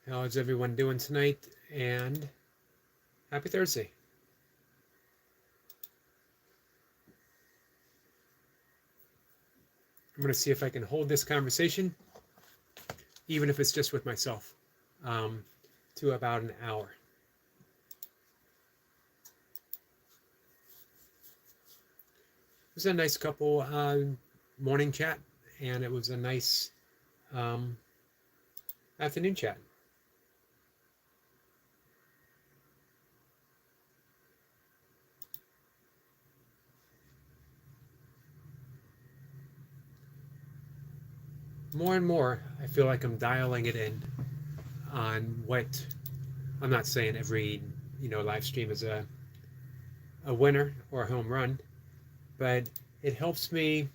How's everyone doing tonight? And happy Thursday. I'm going to see if I can hold this conversation, even if it's just with myself, um, to about an hour. It was a nice couple morning chat, and it was a nice um, afternoon chat. More and more, I feel like I'm dialing it in on what I'm not saying every live stream is a winner or a home run, but it helps me.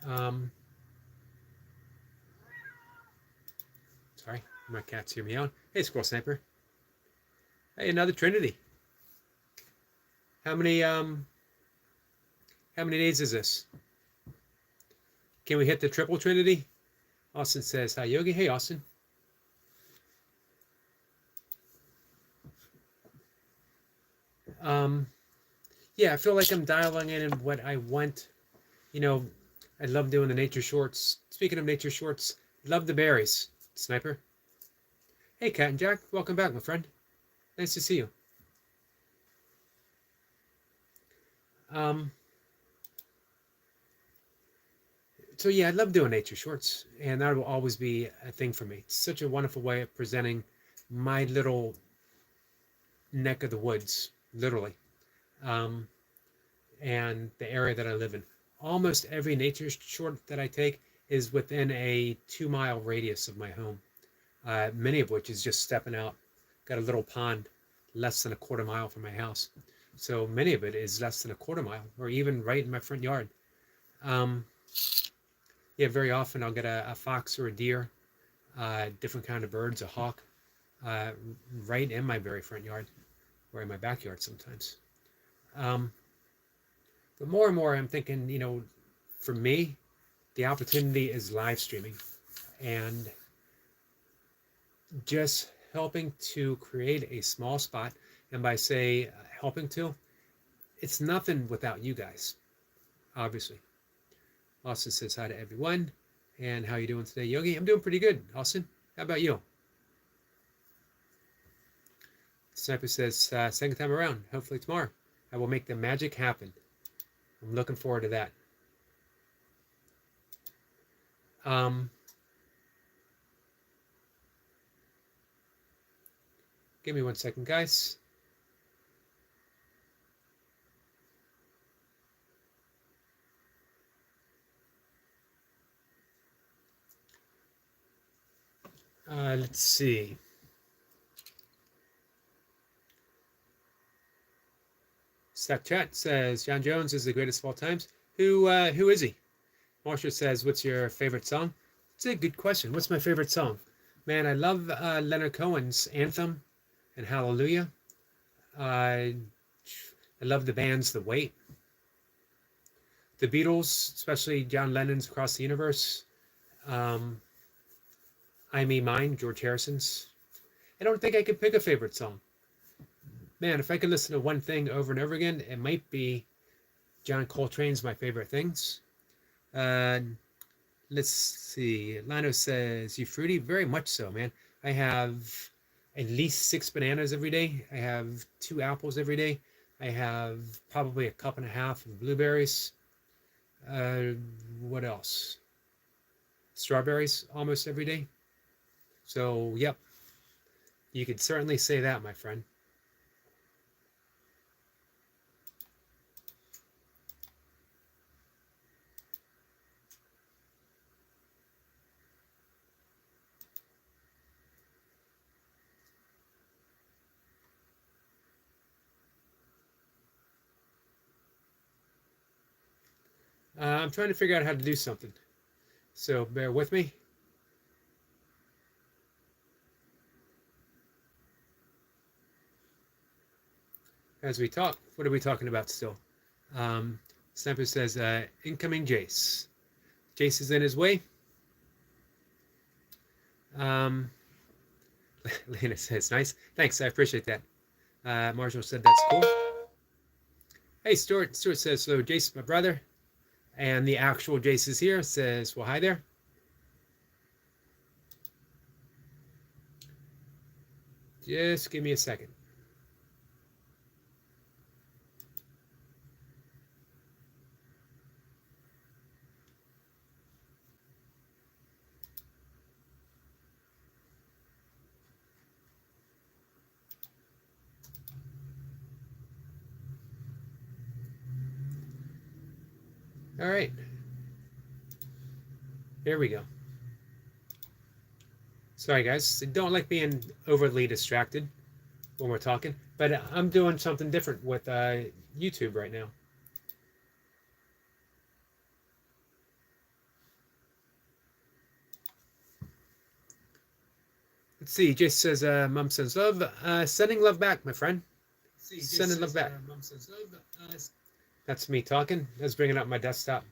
Um, sorry, my cat's hear me out. Hey, Squirrel Sniper. Hey, another Trinity. How many days is this? Can we hit the triple Trinity? Austin says hi, Yogi. Hey, Austin. Yeah, I feel like I'm dialing in what I want. I love doing the nature shorts. Speaking of nature shorts, love the berries. Sniper. Hey, Cat and Jack. Welcome back, my friend. Nice to see you. So yeah, I love doing nature shorts, and that will always be a thing for me. It's such a wonderful way of presenting my little neck of the woods, literally, um, and the area that I live in. Almost every nature short that I take is within a 2 mile radius of my home, many of which is just stepping out. Got a little pond less than a quarter mile from my house. So many of it is less than a quarter mile or even right in my front yard. Um, yeah, very often I'll get a fox or a deer, different kind of birds, a hawk, uh, right in my very front yard or in my backyard sometimes. Um, but more and more I'm thinking, for me, the opportunity is live streaming and just helping to create a small spot. And by say helping to, it's nothing without you guys, obviously. Austin says hi to everyone. And how you doing today, Yogi? I'm doing pretty good, Austin. How about you? Sniper says, second time around, hopefully tomorrow. I will make the magic happen. I'm looking forward to that. Um, give me 1 second, guys. Let's see. Stack Chat says John Jones is the greatest of all times. Who is he? Marsha says, what's your favorite song? It's a good question. What's my favorite song? Man, I love Leonard Cohen's Anthem and Hallelujah. I love the bands The Weight, the Beatles, especially John Lennon's Across the Universe. Um, I Me Mine, George Harrison's. I don't think I could pick a favorite song. Man, if I could listen to one thing over and over again, it might be John Coltrane's My Favorite Things. Let's see. Lino says, you fruity? Very much so, man. I have at least 6 bananas every day. I have 2 apples every day. I have probably a cup and a half of blueberries. What else? Strawberries almost every day. So, yep. You could certainly say that, my friend. I'm trying to figure out how to do something. So, bear with me. As we talk, what are we talking about still? Sniper says, incoming Jace. Jace is in his way. Um, Lena says, nice. Thanks, I appreciate that. Marshall said, that's cool. Hey, Stuart. Stuart says, so Jace, my brother, and the actual Jace is here. Says, well, hi there. Just give me a second. All right. Here we go. Sorry, guys. I don't like being overly distracted when we're talking, but I'm doing something different with YouTube right now. Let's see. Jace says, Mom sends love. Sending love back, my friend. Sending love back. Mom sends love. That's me talking. That's bringing up my desktop.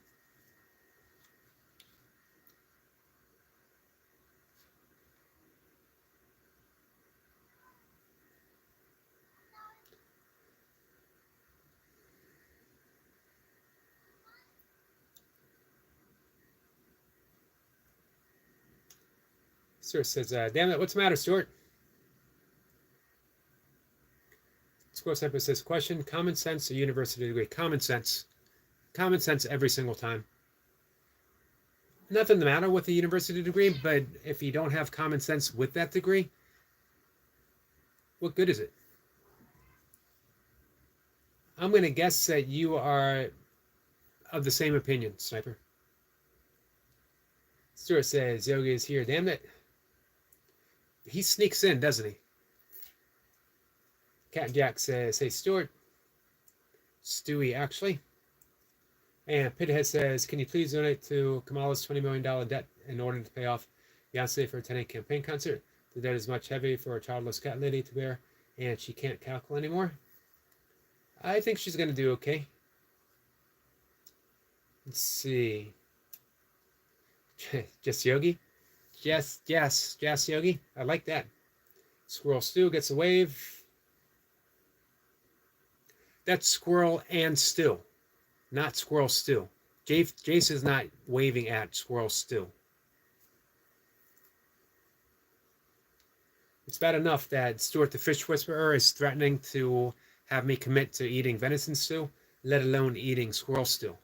Stuart says, damn it, what's the matter, Stuart? Squirrel Sniper says, question, common sense or university degree? Common sense. Common sense every single time. Nothing the matter with a university degree, but if you don't have common sense with that degree, what good is it? I'm going to guess that you are of the same opinion, Sniper. Stuart says, Yogi is here. Damn it. He sneaks in, doesn't he? Cat Jack says, hey, Stuart. Stewie, actually. And Pithead says, can you please donate to Kamala's $20 million debt in order to pay off Beyonce for attending a campaign concert? The debt is much heavy for a childless cat lady to bear, and she can't cackle anymore. I think she's going to do okay. Let's see. Just Yogi? Yes, Yogi. I like that. Squirrel Stew gets a wave. That's Squirrel and Stew, not Squirrel Stew. Jace is not waving at Squirrel Stew. It's bad enough that Stuart the Fish Whisperer is threatening to have me commit to eating venison stew, let alone eating squirrel stew.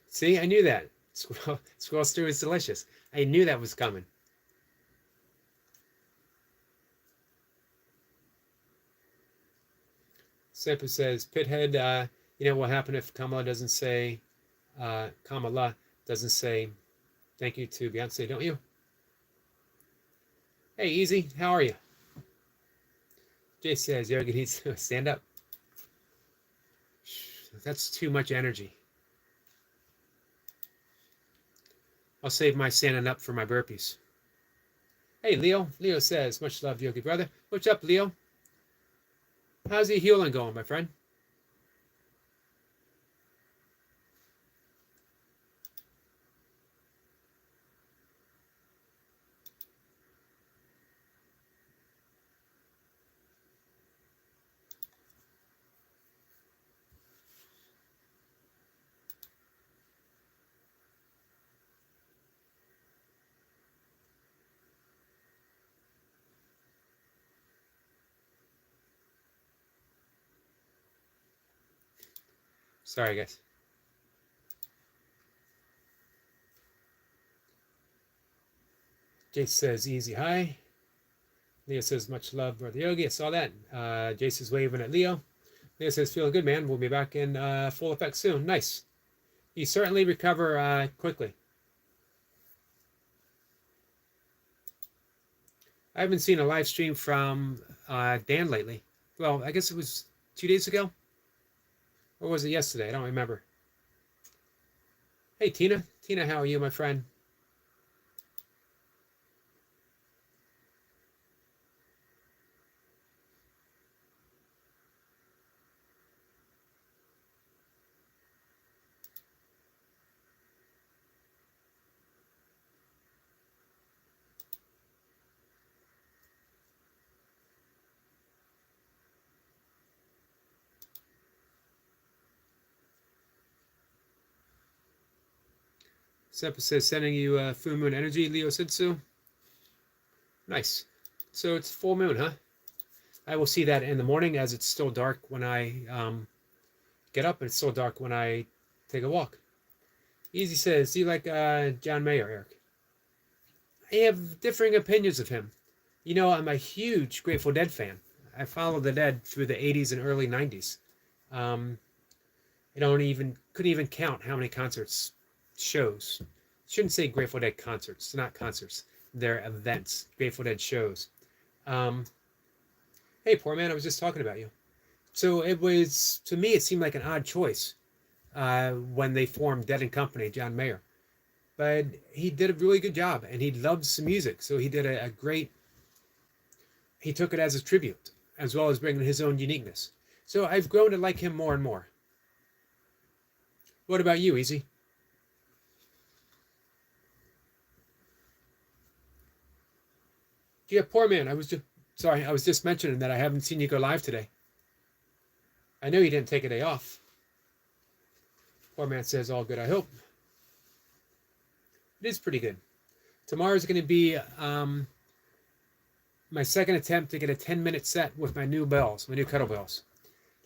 See, I knew that. Squirrel stew is delicious. I knew that was coming. Sampa says, Pithead, you know what happened if Kamala doesn't say thank you to Beyonce, don't you? Hey, Easy, how are you? Jay says, Yogi needs to stand up. That's too much energy. I'll save my standing up for my burpees. Hey, Leo. Leo says, much love, Yogi brother. What's up, Leo? How's your healing going, my friend? Sorry, guys. Jace says, easy hi. Leo says, much love, brother Yogi. I saw that. Jace is waving at Leo. Leo says, feeling good, man. We'll be back in full effect soon. Nice. You certainly recover quickly. I haven't seen a live stream from Dan lately. Well, I guess it was 2 days ago. Or was it yesterday? I don't remember. Hey, Tina. Tina, how are you, my friend? Seppa says, sending you full moon energy, Leo said so. Nice. So it's full moon, huh? I will see that in the morning as it's still dark when I get up, and it's still dark when I take a walk. Easy says, do you like John Mayer, Eric? I have differing opinions of him. You know, I'm a huge Grateful Dead fan. I followed the Dead through the 80s and early 90s. I couldn't even count how many concerts, shows. Shouldn't say Grateful Dead concerts. They're not concerts. They're events. Grateful Dead shows. Hey, poor man, I was just talking about you. So it was, to me, it seemed like an odd choice when they formed Dead and Company, John Mayer. But he did a really good job, and he loves some music. So he did a great, he took it as a tribute, as well as bringing his own uniqueness. So I've grown to like him more and more. What about you, Easy? Yeah, poor man. I was just mentioning that I haven't seen you go live today. I know you didn't take a day off. Poor man says, all good, I hope. It is pretty good. Tomorrow's going to be my second attempt to get a 10-minute set with my new bells, my new kettlebells.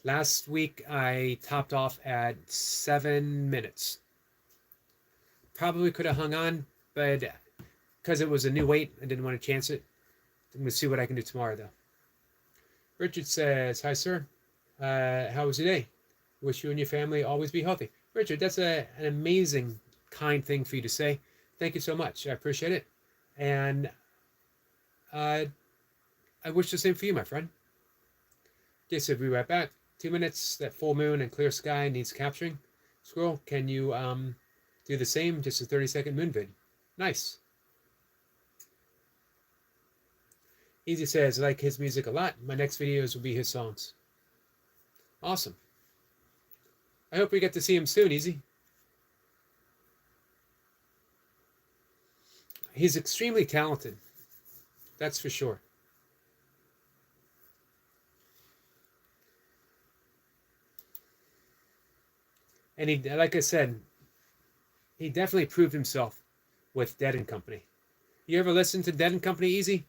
Last week, I topped off at 7 minutes. Probably could have hung on, but because it was a new weight, I didn't want to chance it. I'm going to see what I can do tomorrow, though. Richard says, hi, sir. How was your day? Wish you and your family always be healthy. Richard, that's an amazing, kind thing for you to say. Thank you so much. I appreciate it. And I wish the same for you, my friend. Okay, so we'll be right back. 2 minutes, that full moon and clear sky needs capturing. Squirrel, can you do the same? Just a 30-second moon vid. Nice. Easy says, I like his music a lot. My next videos will be his songs. Awesome. I hope we get to see him soon, Easy. He's extremely talented. That's for sure. And he, like I said, he definitely proved himself with Dead and Company. You ever listen to Dead and Company, Easy?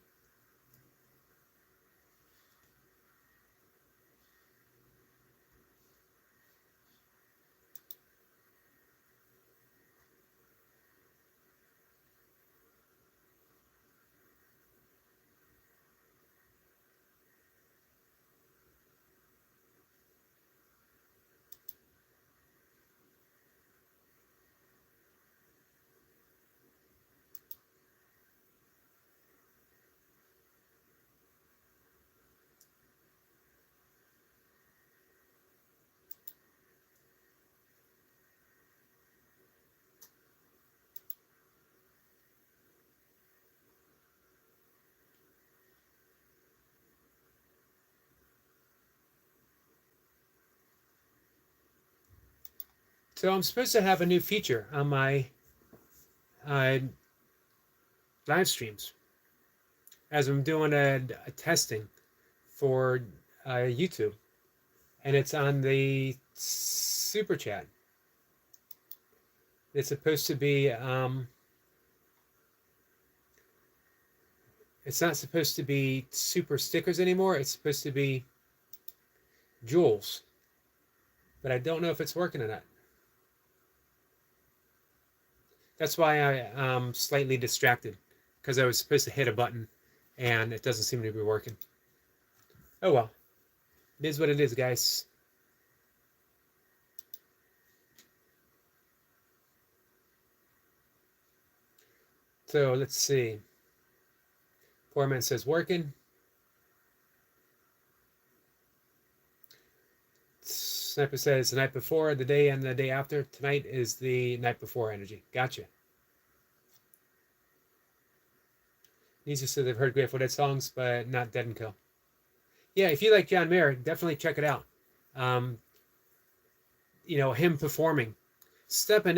So I'm supposed to have a new feature on my live streams as I'm doing a testing for YouTube, and it's on the super chat. It's supposed to be it's not supposed to be super stickers anymore. It's supposed to be jewels, but I don't know if it's working or not. That's why I'm slightly distracted, because I was supposed to hit a button and it doesn't seem to be working. Oh well, it is what it is, guys. So let's see. Poor man says working. Sniper says the night before, the day, and the day after. Tonight is the night before energy. Gotcha. Nisa said they've heard Grateful Dead songs, but not Dead and Co. Yeah, if you like John Mayer, definitely check it out. You know, him performing, stepping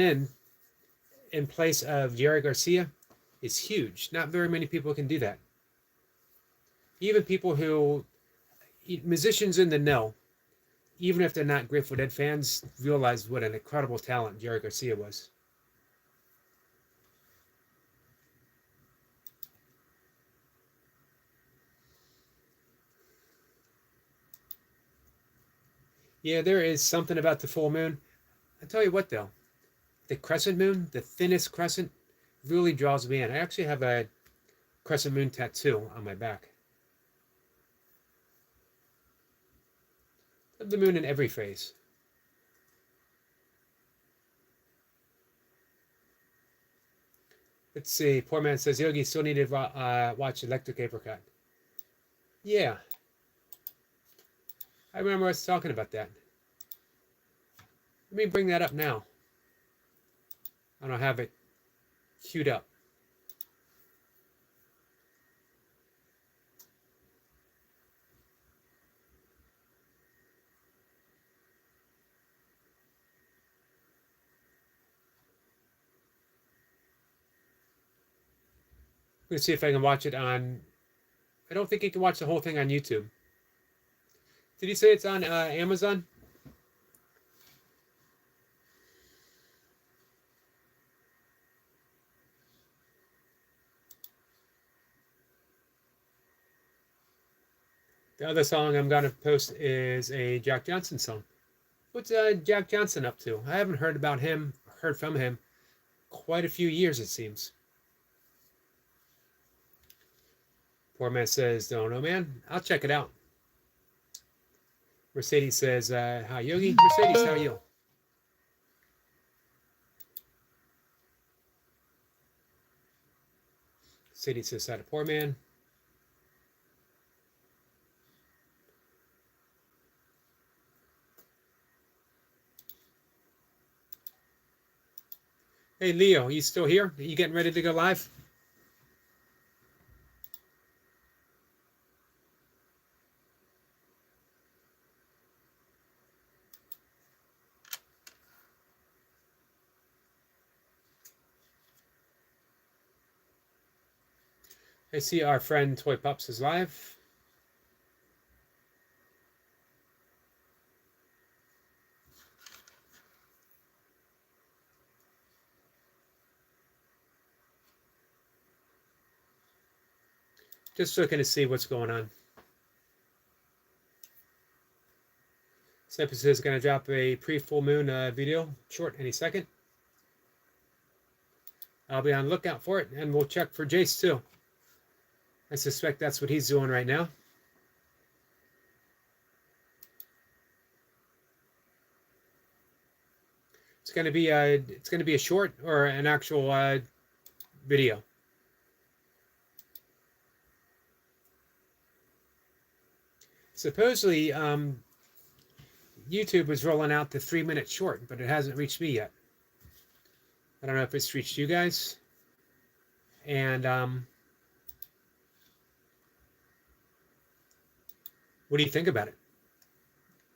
in place of Jerry Garcia is huge. Not very many people can do that. Even people who, musicians in the know, even if they're not Grateful Dead fans, realize what an incredible talent Jerry Garcia was. Yeah, there is something about the full moon. I tell you what, though, the crescent moon, the thinnest crescent, really draws me in. I actually have a crescent moon tattoo on my back. Of the moon in every phase. Let's see. Poor man says, Yogi still need to watch Electric Apricot. Yeah, I remember us talking about that. Let me bring that up now. I don't have it queued up. I'm going to see if I can watch it on... I don't think you can watch the whole thing on YouTube. Did you say it's on Amazon? The other song I'm going to post is a Jack Johnson song. What's Jack Johnson up to? I haven't heard from him quite a few years, it seems. Poor man says, don't know, man. I'll check it out. Mercedes says, hi, Yogi. Mercedes, how are you? Mercedes says, hi to poor man. Hey, Leo, you still here? Are you getting ready to go live? I see our friend Toy Pups is live. Just looking to see what's going on. Cypress is going to drop a pre-full moon video short any second. I'll be on lookout for it, and we'll check for Jace too. I suspect that's what he's doing right now. It's going to be a short or an actual video. Supposedly, YouTube was rolling out the 3-minute short, but it hasn't reached me yet. I don't know if it's reached you guys. And what do you think about it?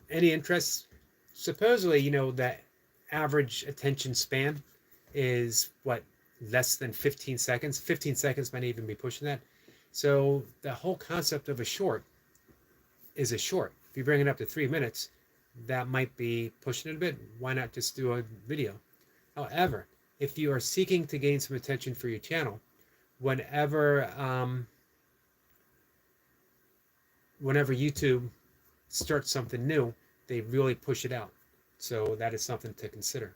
Any interest? Supposedly, you know, that average attention span is what, less than 15 seconds. 15 seconds might even be pushing that. So the whole concept of a short is a short. If you bring it up to 3 minutes, that might be pushing it a bit. Why not just do a video? However, if you are seeking to gain some attention for your channel, whenever YouTube starts something new, they really push it out. So that is something to consider.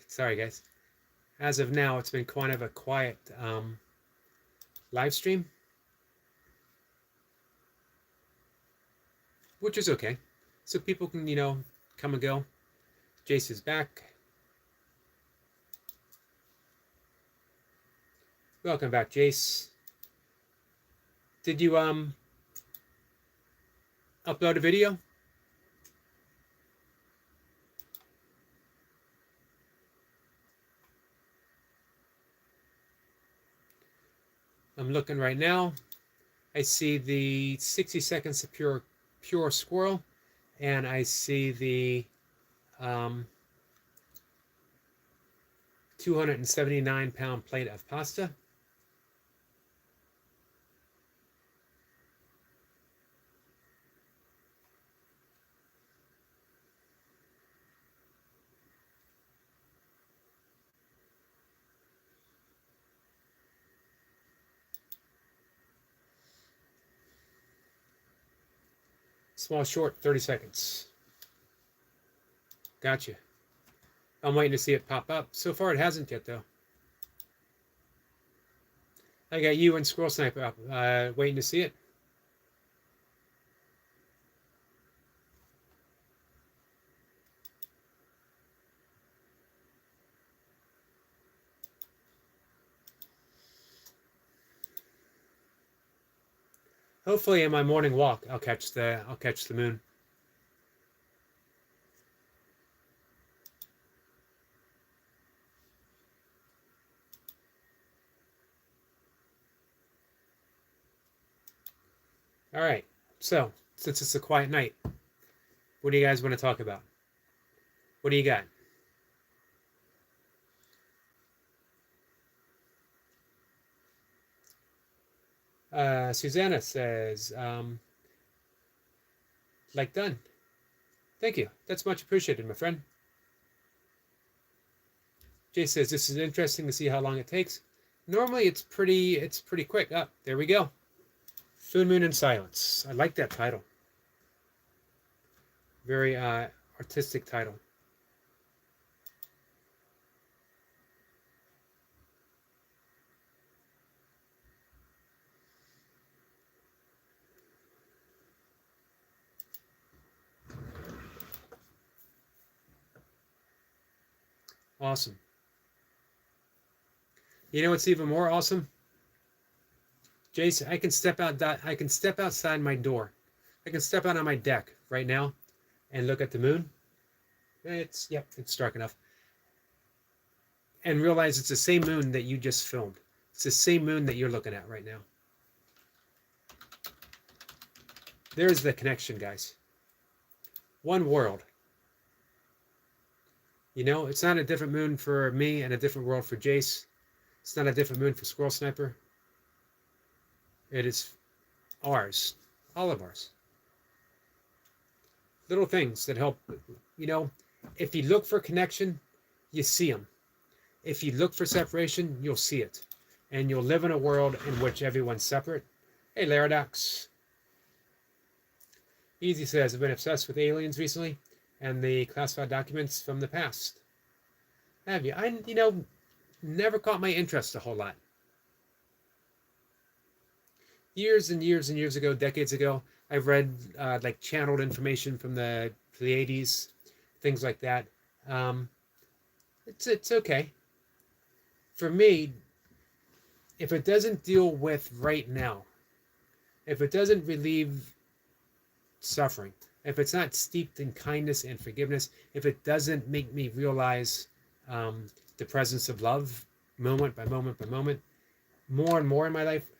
Sorry, guys. As of now, it's been kind of a quiet live stream, which is okay. So people can, you know, come and go. Jace is back. Welcome back, Jace. Did you upload a video? I'm looking right now. I see the 60 seconds of pure squirrel and I see the 279-pound plate of pasta. Small short, 30 seconds. Gotcha. I'm waiting to see it pop up. So far, it hasn't yet, though. I got you and Squirrel Sniper up, waiting to see it. Hopefully, in my morning walk, I'll catch the moon. All right. So, since it's a quiet night, what do you guys want to talk about? What do you got? Susanna says, like done. Thank you. That's much appreciated, my friend. Jay says, this is interesting to see how long it takes. Normally, it's pretty quick. Up there we go. Full Moon in Silence. I like that title. Very artistic title. Awesome. You know what's even more awesome? Jason, I can step outside my door. I can step out on my deck right now and look at the moon. It's dark enough. And realize it's the same moon that you just filmed. It's the same moon that you're looking at right now. There's the connection, guys. One world. You know, it's not a different moon for me and a different world for Jace. It's not a different moon for Squirrel Sniper. It is ours. All of ours. Little things that help. You know, if you look for connection, you see them. If you look for separation, you'll see it. And you'll live in a world in which everyone's separate. Hey, Laradox. Easy says, I've been obsessed with aliens recently and the classified documents from the past. Have you? Never caught my interest a whole lot. Years and years and years ago, decades ago, I've read like channeled information from the Pleiades, things like that. It's okay. For me, if it doesn't deal with right now, if it doesn't relieve suffering, if it's not steeped in kindness and forgiveness, if it doesn't make me realize the presence of love moment by moment by moment, more and more in my life,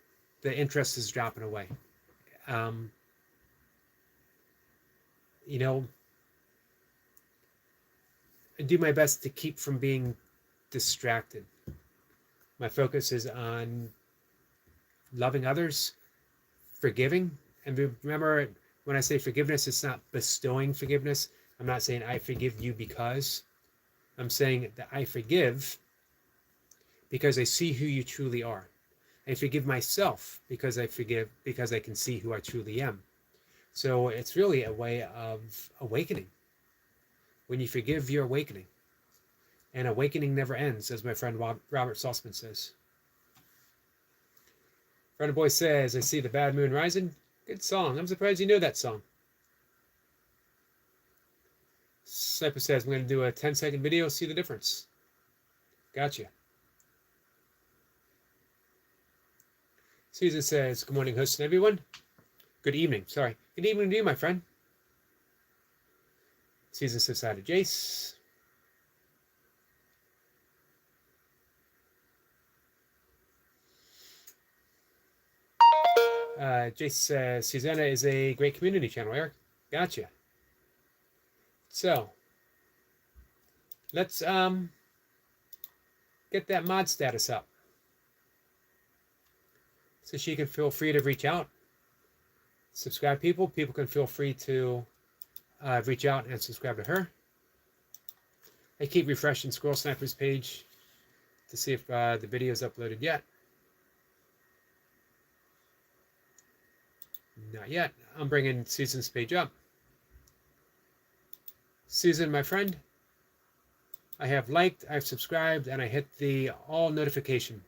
the interest is dropping away. You know, I do my best to keep from being distracted. My focus is on loving others, forgiving, and remember, when I say forgiveness, it's not bestowing forgiveness. I'm not saying I forgive you because. I'm saying that I forgive because I see who you truly are. I forgive myself because I forgive because I can see who I truly am. So it's really a way of awakening. When you forgive, you're awakening. And awakening never ends, as my friend Robert Saltzman says. Friend of Boy says, I see the bad moon rising. Good song. I'm surprised you know that song. Sniper says, I'm going to do a 10-second video, see the difference. Gotcha. Susan says, good morning, host and everyone. Good evening. Sorry. Good evening to you, my friend. Susan says hi to Jace. Jace says, Susanna is a great community channel, Eric. Gotcha. So let's get that mod status up so she can feel free to reach out. Subscribe people. People can feel free to reach out and subscribe to her. I keep refreshing Squirrel Sniper's page to see if the video is uploaded yet. Not yet. I'm bringing Susan's page up. Susan, my friend, I have liked, I've subscribed, and I hit the all notification.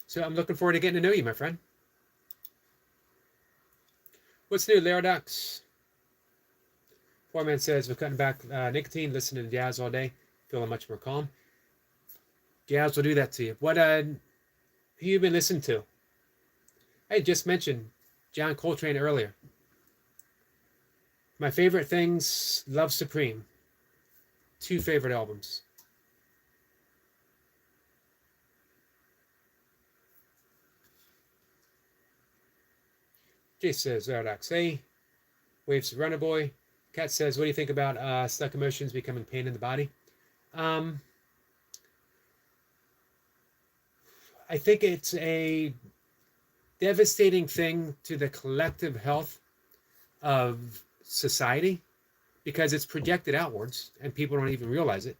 So I'm looking forward to getting to know you, my friend. What's new, Larodox? Poor man says, we're cutting back nicotine, listening to jazz all day, feeling much more calm. Jazz will do that to you. What who you been listening to? I just mentioned John Coltrane earlier. My favorite things, Love Supreme. 2 favorite albums. Jay says, Larodox, hey. Waves to Runner Boy. Kat says, what do you think about stuck emotions becoming pain in the body? I think it's a devastating thing to the collective health of society because it's projected outwards and people don't even realize it.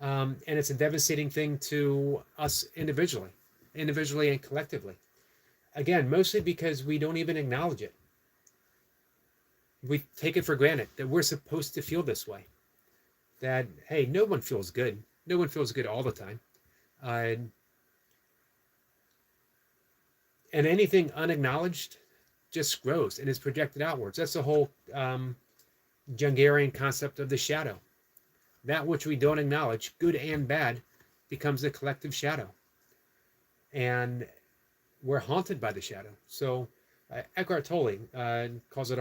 And it's a devastating thing to us individually and collectively. Again, mostly because we don't even acknowledge it. We take it for granted that we're supposed to feel this way. That, hey, no one feels good. No one feels good all the time. And anything unacknowledged just grows and is projected outwards. That's the whole Jungarian concept of the shadow. That which we don't acknowledge, good and bad, becomes the collective shadow. And we're haunted by the shadow. So Eckhart Tolle calls it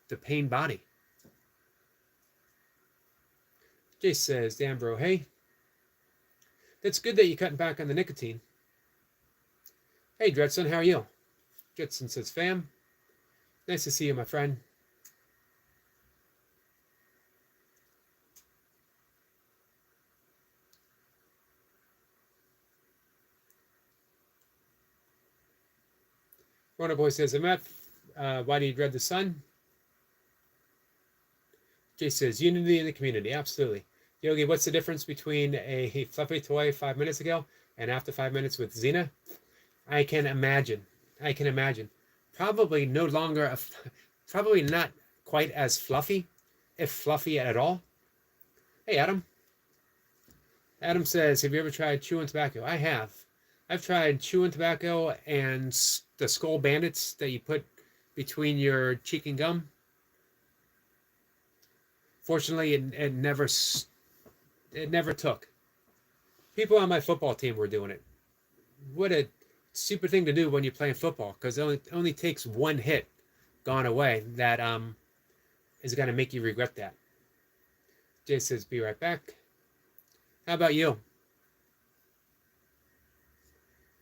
the pain body. Jay says, damn bro, hey. That's good that you're cutting back on the nicotine. Hey Dredson, how are you? Dredson says, fam. Nice to see you, my friend. Runner Boy says, Amet, why do you dread the sun? Jay says, unity in the community. Absolutely. Yogi, what's the difference between a fluffy toy 5 minutes ago and after 5 minutes with Xena? I can imagine. Probably no longer, probably not quite as fluffy, if fluffy at all. Hey, Adam. Adam says, have you ever tried chewing tobacco? I have. I've tried chewing tobacco and the Skull Bandits that you put between your cheek and gum. Fortunately, it never took. People on my football team were doing it. What a stupid thing to do when you're playing football, because it only takes one hit gone away that is going to make you regret that. Jay says, be right back. How about you?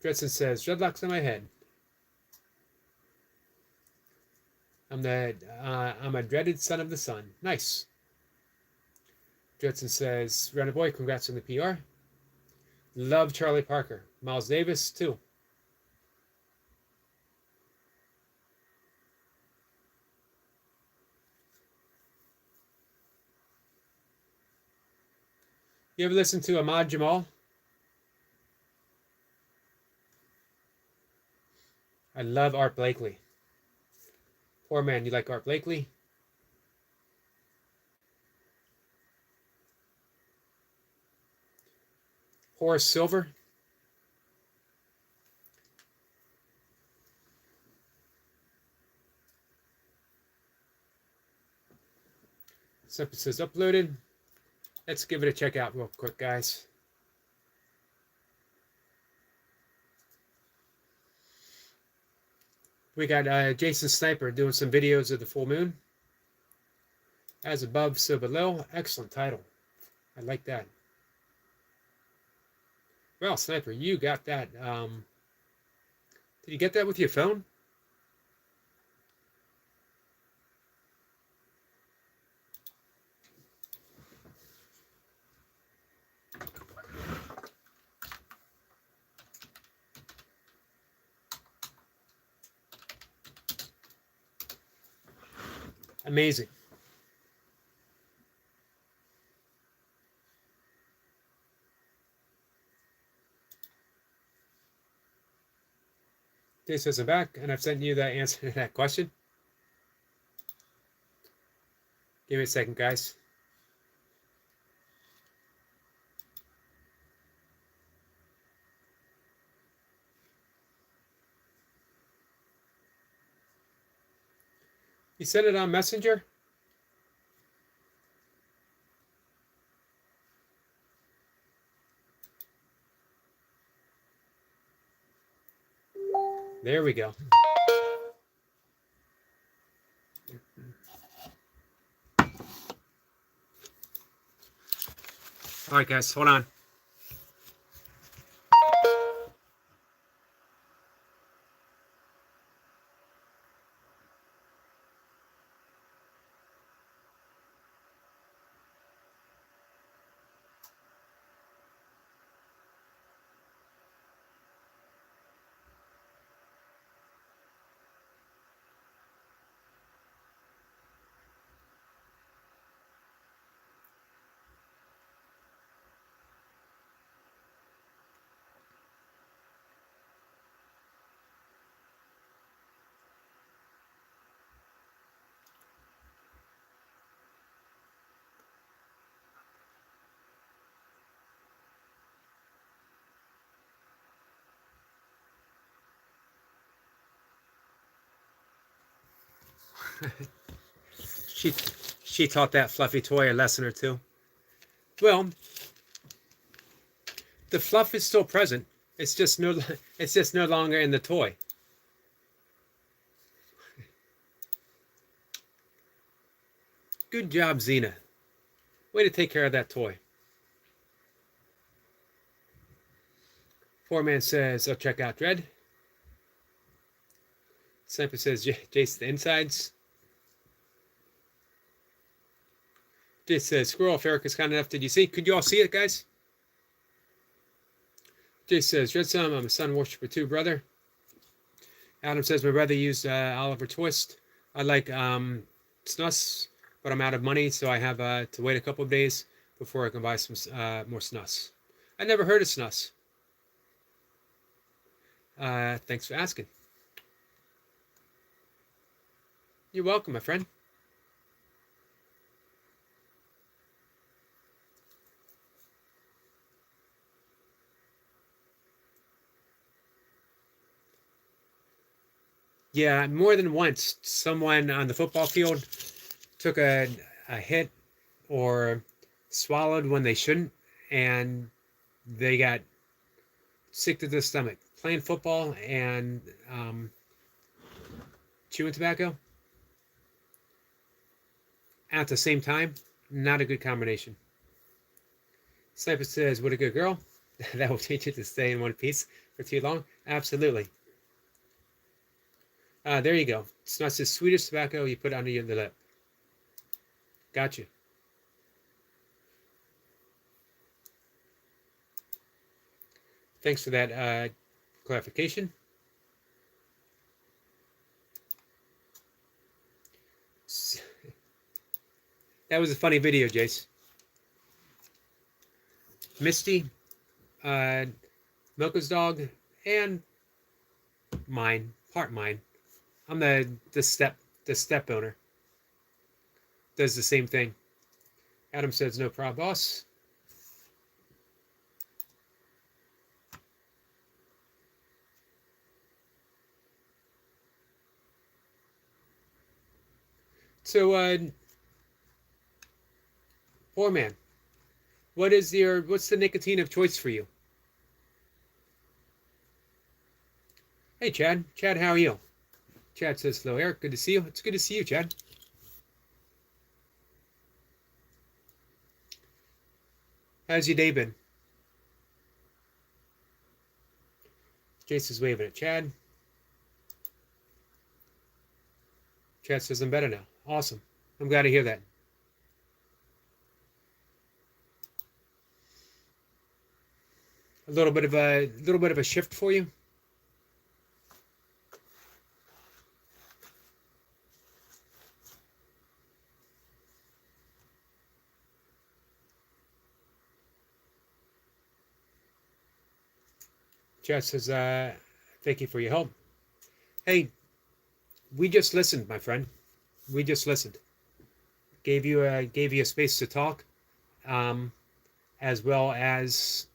Dredson says, dreadlocks on my head. I'm a dreaded son of the sun. Nice. Dredson says, Runner Boy, congrats on the PR. Love Charlie Parker. Miles Davis, too. You ever listen to Ahmad Jamal? I love Art Blakey. Poor man, you like Art Blakey? Horace Silver? Simple says uploaded. Let's give it a check out real quick, guys. We got Jason Sniper doing some videos of the full moon. As above, so below. Excellent title. I like that. Well, Sniper, you got that. Did you get that with your phone? Amazing. Jay says I'm back, and I've sent you the answer to that question. Give me a second, guys. You sent it on Messenger? There we go. All right, guys, hold on. she she taught that fluffy toy a lesson or two. Well, the fluff is still present. It's just no longer in the toy. Good job, Xena. Way to take care of that toy. Foreman says, "I'll check out Dread." Sniper says, "Jace the insides." Jace says, "Squirrel, if Eric is kind enough, did you see? Could you all see it, guys?" Jace says, "Red Sun, I'm a sun worshiper too, brother." Adam says, "My brother used Oliver Twist. I like Snus, but I'm out of money, so I have to wait a couple of days before I can buy some more Snus." I never heard of Snus. Thanks for asking. You're welcome, my friend. Yeah, more than once, someone on the football field took a hit or swallowed when they shouldn't, and they got sick to the stomach. Playing football and chewing tobacco at the same time, not a good combination. Sniper says, "What a good girl." That will teach you to stay in one piece for too long. Absolutely. There you go. Snus is Swedish tobacco. You put it under the lip. Gotcha. Thanks for that clarification. That was a funny video, Jace. Misty, Milka's dog, and mine, part mine. I'm the step owner. Does the same thing. Adam says, "No problem, boss." So, poor man, what's the nicotine of choice for you? Hey, Chad. Chad, how are you? Chad says, "Hello, Eric. Good to see you." It's good to see you, Chad. How's your day been? Jason's waving at Chad. Chad says, "I'm better now." Awesome. I'm glad to hear that. A little bit of a shift for you. Chat says, thank you for your help. Hey, we just listened, my friend. We just listened. Gave you a space to talk, as well as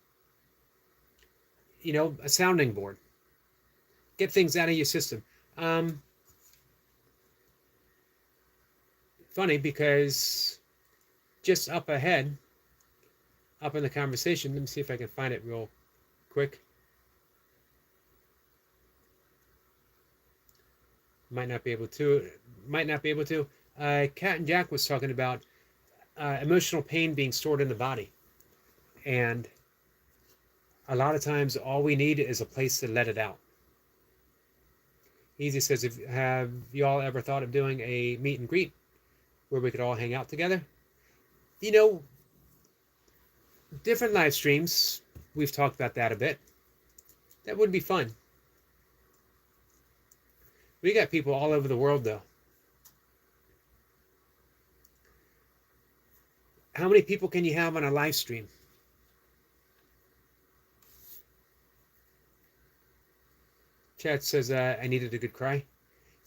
a sounding board. Get things out of your system. Funny because just up ahead, up in the conversation, let me see if I can find it real quick. Might not be able to. Cat and Jack was talking about emotional pain being stored in the body, and a lot of times all we need is a place to let it out. Easy says, have you all ever thought of doing a meet and greet where we could all hang out together? Different live streams. We've talked about that a bit. That would be fun. We got people all over the world, though. How many people can you have on a live stream? Chat says, I needed a good cry.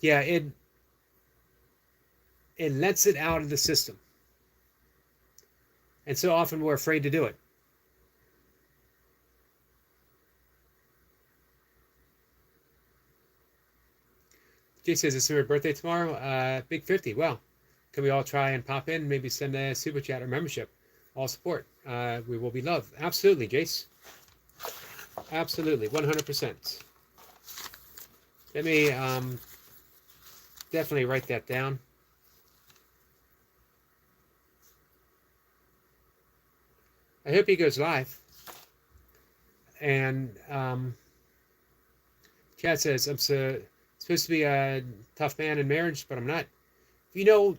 Yeah, it lets it out of the system. And so often we're afraid to do it. Jay says, it's her birthday tomorrow. Big 50. Well, can we all try and pop in? Maybe send a super chat or membership. All support. We will be loved. Absolutely, Jace. Absolutely. 100%. Let me definitely write that down. I hope he goes live. And Chad says, I'm supposed to be a tough man in marriage, but I'm not. The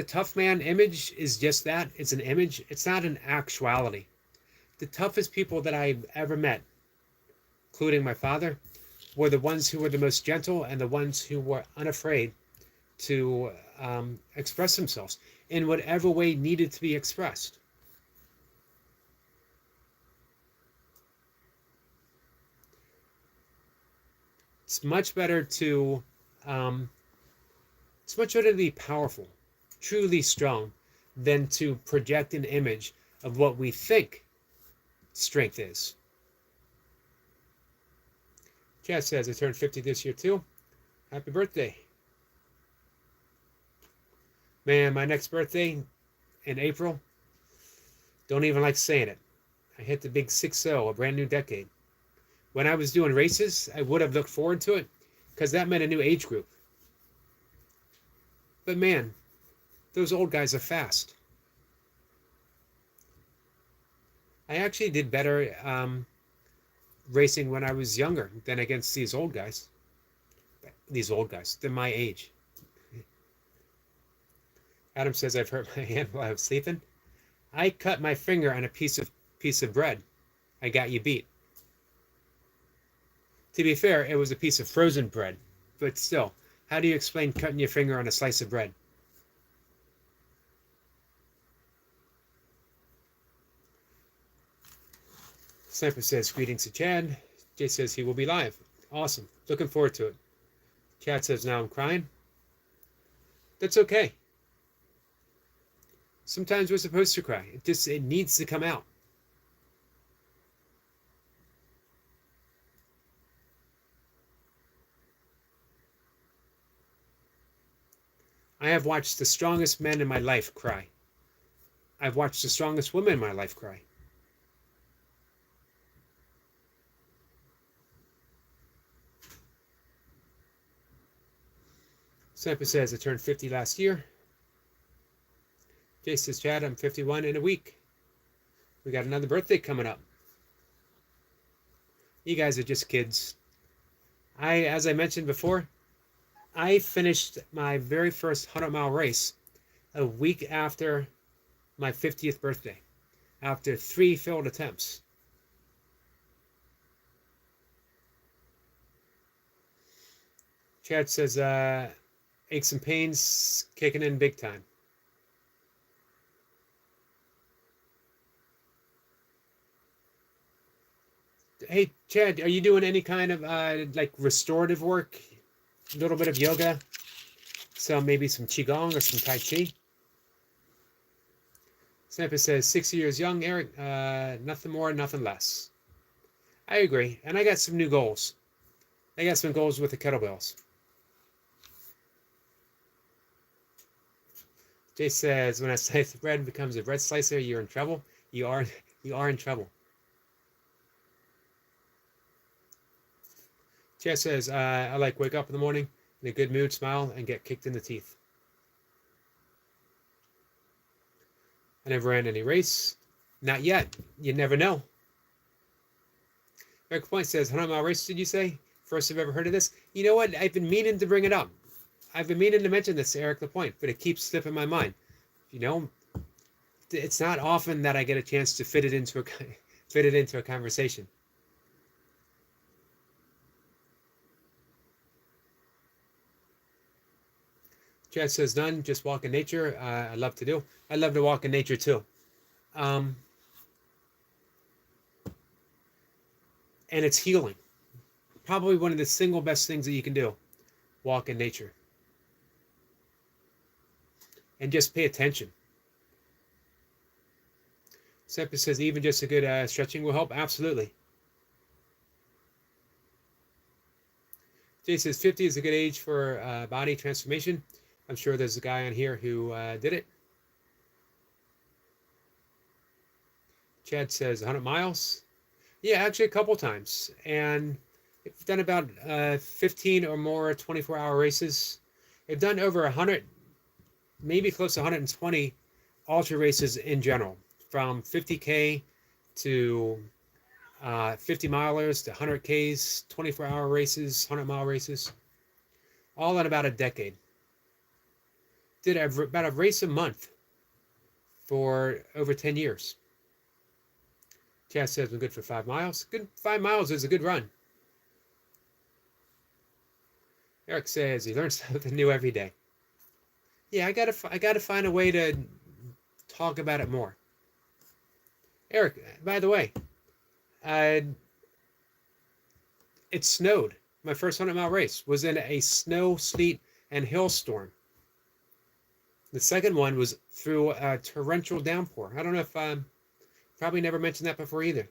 tough man image is just that. It's an image. It's not an actuality. The toughest people that I've ever met, including my father, were the ones who were the most gentle and the ones who were unafraid to express themselves in whatever way needed to be expressed. It's much better to be powerful, truly strong, than to project an image of what we think strength is. Chad says, I turned 50 this year too. Happy birthday. Man, my next birthday in April, don't even like saying it. I hit the big 6-0, a brand new decade. When I was doing races, I would have looked forward to it because that meant a new age group. But man, those old guys are fast. I actually did better racing when I was younger than against these old guys. They're my age. Adam says, I've hurt my hand while I was sleeping. I cut my finger on a piece of bread. I got you beat. To be fair, it was a piece of frozen bread. But still, how do you explain cutting your finger on a slice of bread? Sniper says, greetings to Chad. Jay says he will be live. Awesome. Looking forward to it. Chad says, now I'm crying. That's okay. Sometimes we're supposed to cry. It needs to come out. I have watched the strongest men in my life cry. I've watched the strongest women in my life cry. Sniper says, I turned 50 last year. Jay says, Chad, I'm 51 in a week. We got another birthday coming up. You guys are just kids. As I mentioned before, I finished my very first 100-mile race a week after my 50th birthday, after 3 failed attempts. Chad says, aches and pains kicking in big time. Hey, Chad, are you doing any kind of like restorative work? A little bit of yoga, so maybe some qigong or some tai chi. Sniper says 60 years young, Eric. Nothing more, nothing less. I agree, and I got some new goals. I got some goals with the kettlebells. Jay says, when I slice the bread becomes a bread slicer, you're in trouble. You are in trouble. Chad says, I like wake up in the morning in a good mood, smile, and get kicked in the teeth. I never ran any race. Not yet. You never know. Eric Point says, 100-mile race, did you say? First I've ever heard of this. You know what? I've been meaning to bring it up. I've been meaning to mention this to Eric Lapointe, but it keeps slipping my mind. You know, it's not often that I get a chance to fit it into a conversation. Chad says none, just walk in nature. I love to do. I love to walk in nature too. And it's healing. Probably one of the single best things that you can do. Walk in nature. And just pay attention. Sepa says even just a good stretching will help. Absolutely. Jay says 50 is a good age for body transformation. I'm sure there's a guy on here who did it. Chad says 100 miles. Yeah, actually a couple times. And I've done about 15 or more 24-hour races. I've done over 100, maybe close to 120 ultra races in general, from 50K to 50 milers to 100Ks, 24-hour races, 100-mile races, all in about a decade. Did about a race a month for over 10 years. Chad says we're good for 5 miles. Good 5 miles is a good run. Eric says he learns something new every day. Yeah, I gotta find a way to talk about it more. Eric, by the way, it snowed. My first 100-mile race was in a snow, sleet, and hailstorm. The second one was through a torrential downpour. I don't know if probably never mentioned that before either.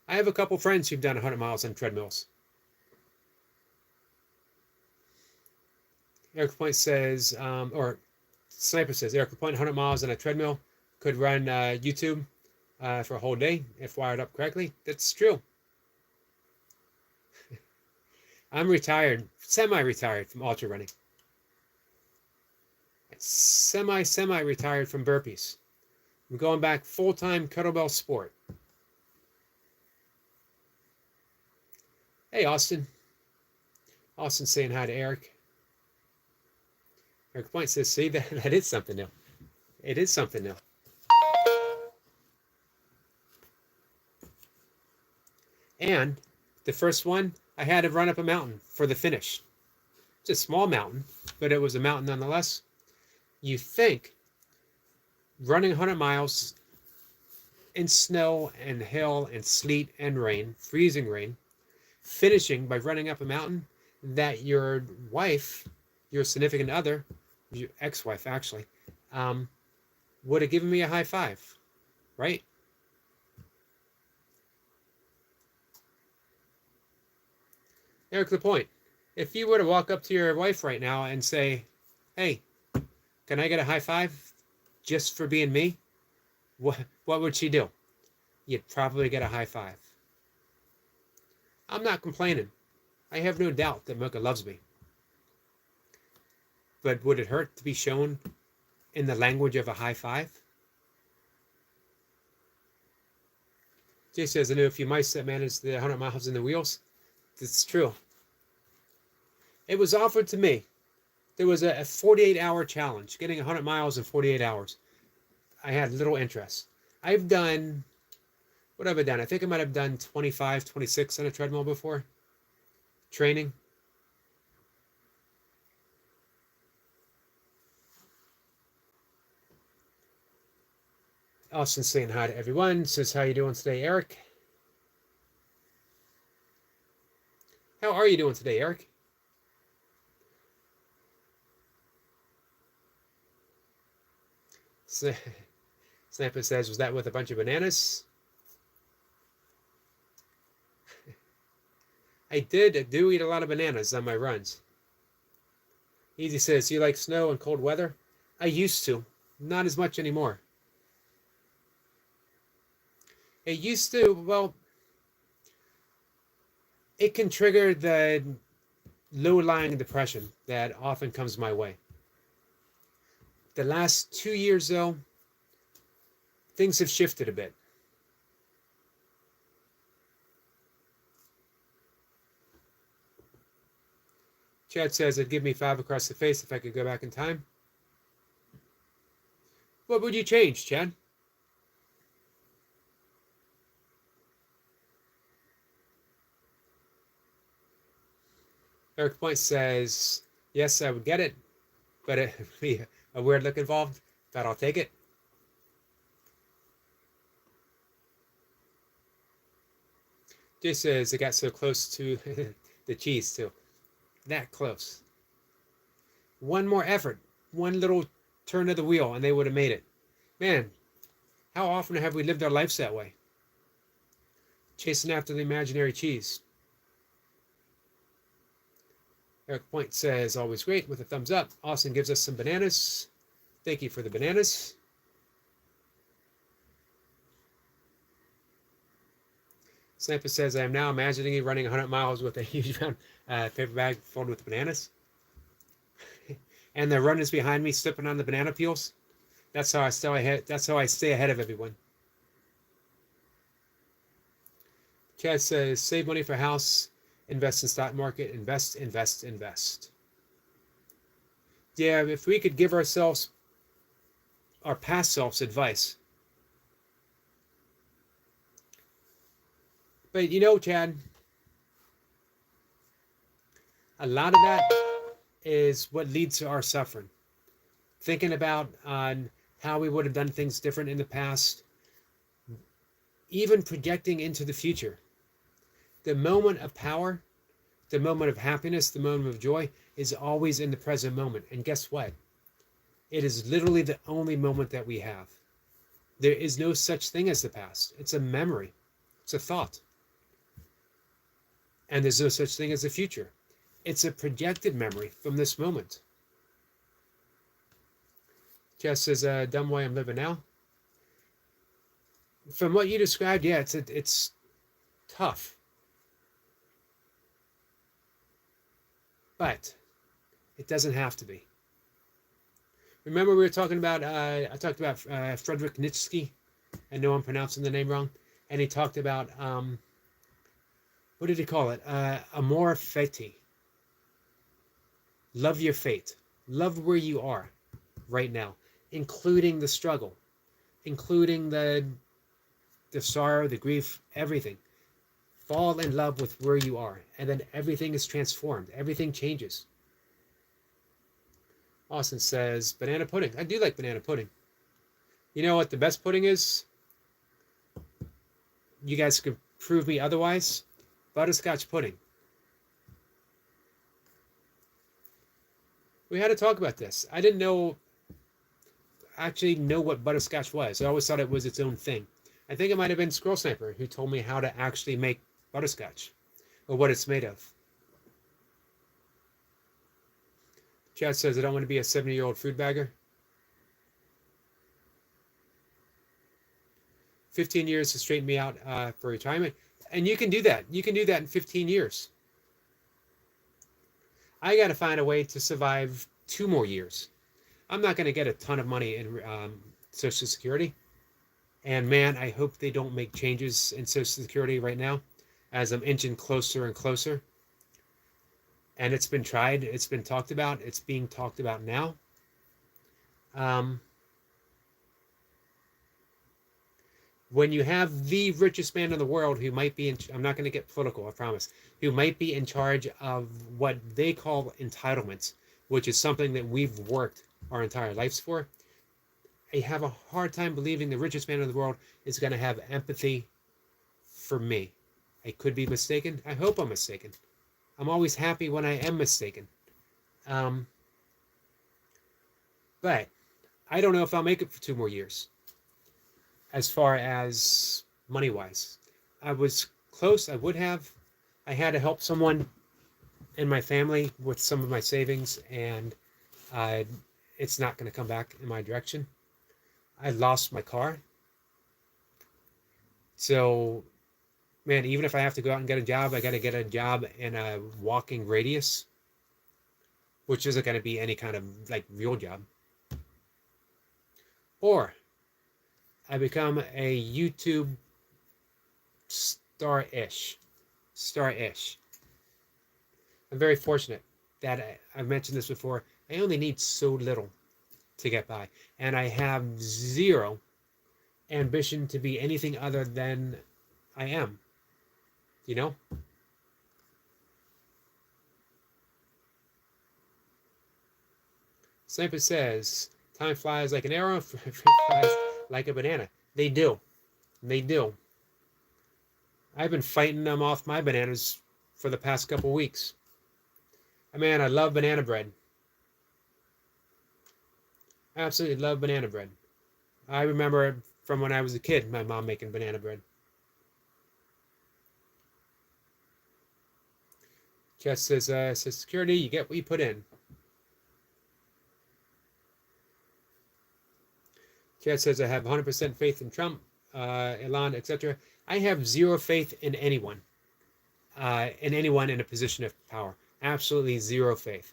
I have a couple friends who've done 100 miles on treadmills. Eric Point says, or Sniper says, Eric Point 100 miles on a treadmill could run YouTube for a whole day if wired up correctly. That's true. I'm retired, semi-retired from ultra running. Semi-retired from burpees. I'm going back full-time kettlebell sport. Hey, Austin. Austin saying hi to Eric. Eric Point says, see, that is something new. It is something new. And the first one, I had to run up a mountain for the finish. It's a small mountain, but it was a mountain nonetheless. You think running 100 miles in snow and hail and sleet and rain, freezing rain, finishing by running up a mountain, that your wife, your significant other, your ex-wife actually, would have given me a high five, right? Eric Lapointe, if you were to walk up to your wife right now and say, hey, can I get a high five just for being me? What would she do? You'd probably get a high five. I'm not complaining. I have no doubt that Mocha loves me. But would it hurt to be shown in the language of a high five? Jay says, I knew a few mice that managed the 100 miles in the wheels. It's true. It was offered to me. There was a 48-hour challenge, getting 100 miles in 48 hours. I had little interest. I've done, what have I done? I think I might have done 25, 26 on a treadmill before. Training. Austin saying hi to everyone. Says, how you doing today, Eric? How are you doing today, Eric? Sniper says, was that with a bunch of bananas? I do eat a lot of bananas on my runs. Easy says, you like snow and cold weather? I used to. Not as much anymore. It used to, well, it can trigger the low-lying depression that often comes my way. The last 2 years, though, things have shifted a bit. Chad says it'd give me 5 across the face if I could go back in time. What would you change, Chad? Eric Point says, yes, I would get it, but it would be a weird look involved, but I'll take it. Jay says it got so close to the cheese, too. That close. One more effort, one little turn of the wheel, and they would have made it. Man, how often have we lived our lives that way? Chasing after the imaginary cheese. Eric Point says, always great, with a thumbs up. Austin gives us some bananas. Thank you for the bananas. Sniper says, I am now imagining you running 100 miles with a huge round paper bag filled with bananas. And the runners behind me slipping on the banana peels. That's how I stay ahead. That's how I stay ahead of everyone. Chad says, save money for house, invest in stock market, invest. Yeah, if we could give ourselves, our past selves, advice. But you know, Chad, a lot of that is what leads to our suffering. Thinking about on how we would have done things different in the past, even projecting into the future. The moment of power, the moment of happiness, the moment of joy is always in the present moment. And guess what? It is literally the only moment that we have. There is no such thing as the past. It's a memory. It's a thought. And there's no such thing as the future. It's a projected memory from this moment. Jess says, dumb way I'm living now. From what you described, yeah, it's tough. But it doesn't have to be. Remember we were talking about, I talked about Friedrich Nietzsche. I know I'm pronouncing the name wrong. And he talked about, what did he call it? Amor fati. Love your fate. Love where you are right now, including the struggle, including the sorrow, the grief, everything. Fall in love with where you are, and then everything is transformed. Everything changes. Austin says, banana pudding. I do like banana pudding. You know what the best pudding is? You guys could prove me otherwise. Butterscotch pudding. We had to talk about this. I didn't actually know what butterscotch was. I always thought it was its own thing. I think it might have been Squirrel Sniper who told me how to actually make butterscotch or what it's made of. Chad says, I don't want to be a 70-year-old food bagger. 15 years to straighten me out for retirement. And you can do that. You can do that in 15 years. I got to find a way to survive 2 more years. I'm not going to get a ton of money in Social Security. And man, I hope they don't make changes in Social Security right now as I'm inching closer and closer. And it's been tried. It's been talked about. It's being talked about now. When you have the richest man in the world who might be I'm not going to get political, I promise, who might be in charge of what they call entitlements, which is something that we've worked our entire lives for, I have a hard time believing the richest man in the world is going to have empathy for me. I could be mistaken. I hope I'm mistaken. I'm always happy when I am mistaken. Um, but I don't know if I'll make it for 2 more years as far as money wise. I was close. I would have. I had to help someone in my family with some of my savings, and uh, it's not going to come back in my direction. I lost my car. So, man, even if I have to go out and get a job, I got to get a job in a walking radius, which isn't going to be any kind of like real job. Or I become a YouTube star-ish. Star-ish. I'm very fortunate that I've mentioned this before. I only need so little to get by. And I have zero ambition to be anything other than I am. You know? Sniper says, time flies like an arrow, flies like a banana. They do. They do. I've been fighting them off my bananas for the past couple weeks. Man, I love banana bread. I absolutely love banana bread. I remember from when I was a kid, my mom making banana bread. Jess says security, you get what you put in. Chad says, I have 100% faith in Trump, Elon, etc. I have zero faith in anyone in a position of power. Absolutely zero faith.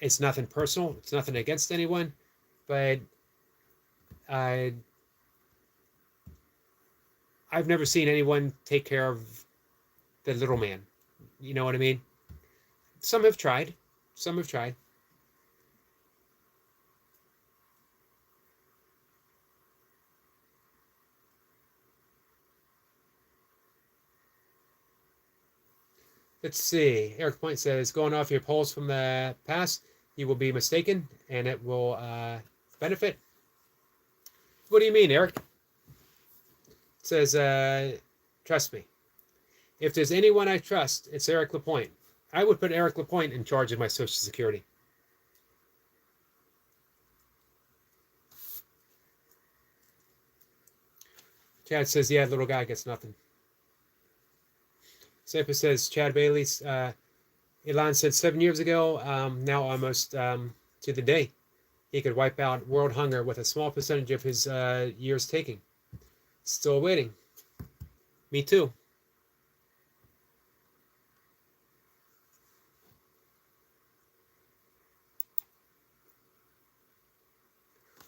It's nothing personal. It's nothing against anyone, but I've never seen anyone take care of the little man. You know what I mean? Some have tried. Some have tried. Let's see. Eric Point says, going off your polls from the past, you will be mistaken and it will benefit. What do you mean, Eric? It says, trust me. If there's anyone I trust, it's Eric LaPointe. I would put Eric LaPointe in charge of my Social Security. Chad says, yeah, little guy gets nothing. Sampa says, Chad Bailey, Elon said 7 years ago, now almost to the day, he could wipe out world hunger with a small percentage of his years taking. Still waiting. Me too.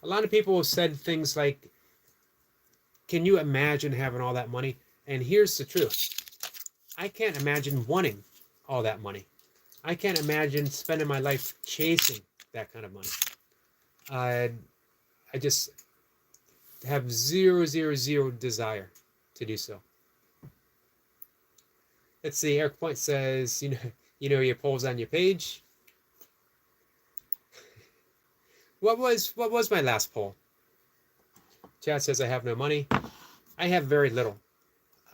A lot of people have said things like, can you imagine having all that money? And here's the truth. I can't imagine wanting all that money. I can't imagine spending my life chasing that kind of money. I just have zero desire to do so. Let's see. Eric Point says, you know your polls on your page. What was my last poll? Chad says I have no money. I have very little.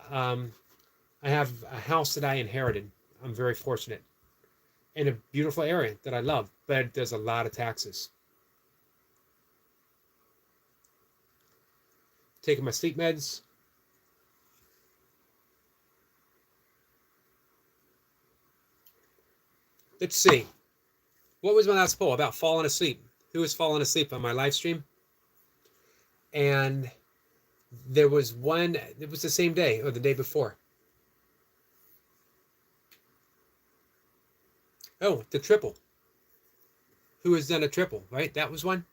I have a house that I inherited. I'm very fortunate. In a beautiful area that I love, but there's a lot of taxes. Taking my sleep meds. Let's see. What was my last poll? About falling asleep. Who was falling asleep on my live stream? And there was one, it was the same day or the day before. Oh, the triple. Who has done a triple, right? That was one.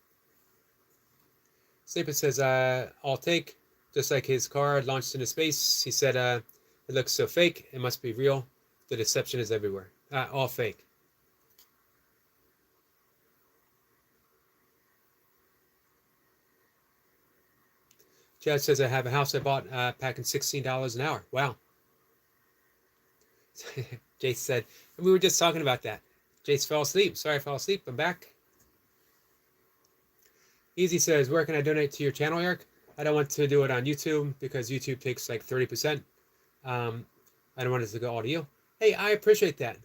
Sapin says, I'll take, just like his car launched into space. He said, it looks so fake. It must be real. The deception is everywhere. All fake. Chad says, I have a house I bought packing $16 an hour. Wow. Jace said, we were just talking about that. Jace fell asleep. Sorry, I fell asleep. I'm back. Easy says, where can I donate to your channel, Eric? I don't want to do it on YouTube because YouTube takes like 30%. I don't want it to go all to you. Hey, I appreciate that.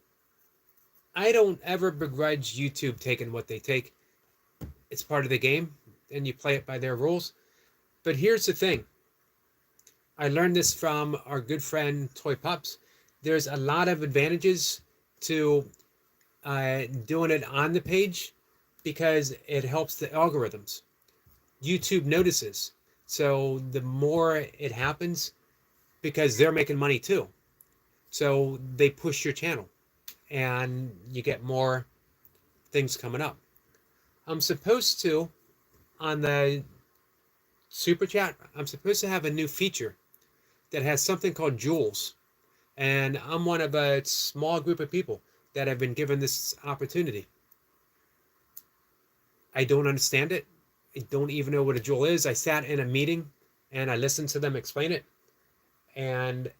I don't ever begrudge YouTube taking what they take. It's part of the game, and you play it by their rules. But here's the thing. I learned this from our good friend Toy Pups. There's a lot of advantages to doing it on the page because it helps the algorithms. YouTube notices. So the more it happens, because they're making money too. So they push your channel and you get more things coming up. I'm supposed to, on the super chat, I'm supposed to have a new feature that has something called jewels. And I'm one of a small group of people that have been given this opportunity. I don't understand it. I don't even know what a jewel is. I sat in a meeting and I listened to them explain it. And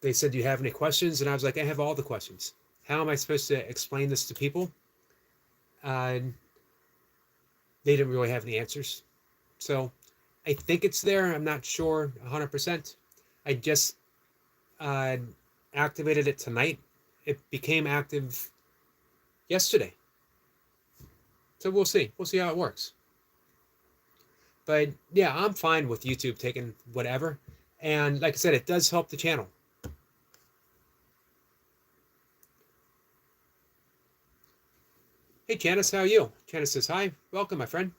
they said, do you have any questions? And I was like, I have all the questions. How am I supposed to explain this to people? They didn't really have any answers. So I think it's there. I'm not sure 100%. I just activated it tonight. It became active yesterday. So we'll see. We'll see how it works. But yeah, I'm fine with YouTube taking whatever. And like I said, it does help the channel. Hey, Janice, how are you? Janice says, hi. Welcome, my friend.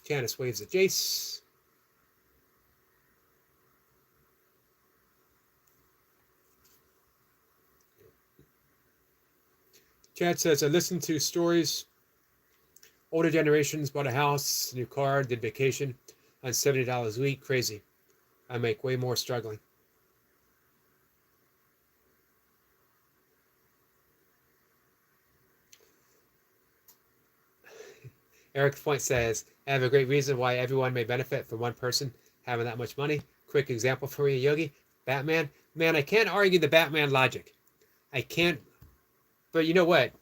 Janice waves at Jace. Chad says, I listened to stories. Older generations bought a house, new car, did vacation on $70 a week. Crazy. I make way more struggling. Eric Point says, I have a great reason why everyone may benefit from one person having that much money. Quick example for you, Yogi. Batman. Man, I can't argue the Batman logic. I can't. But you know what?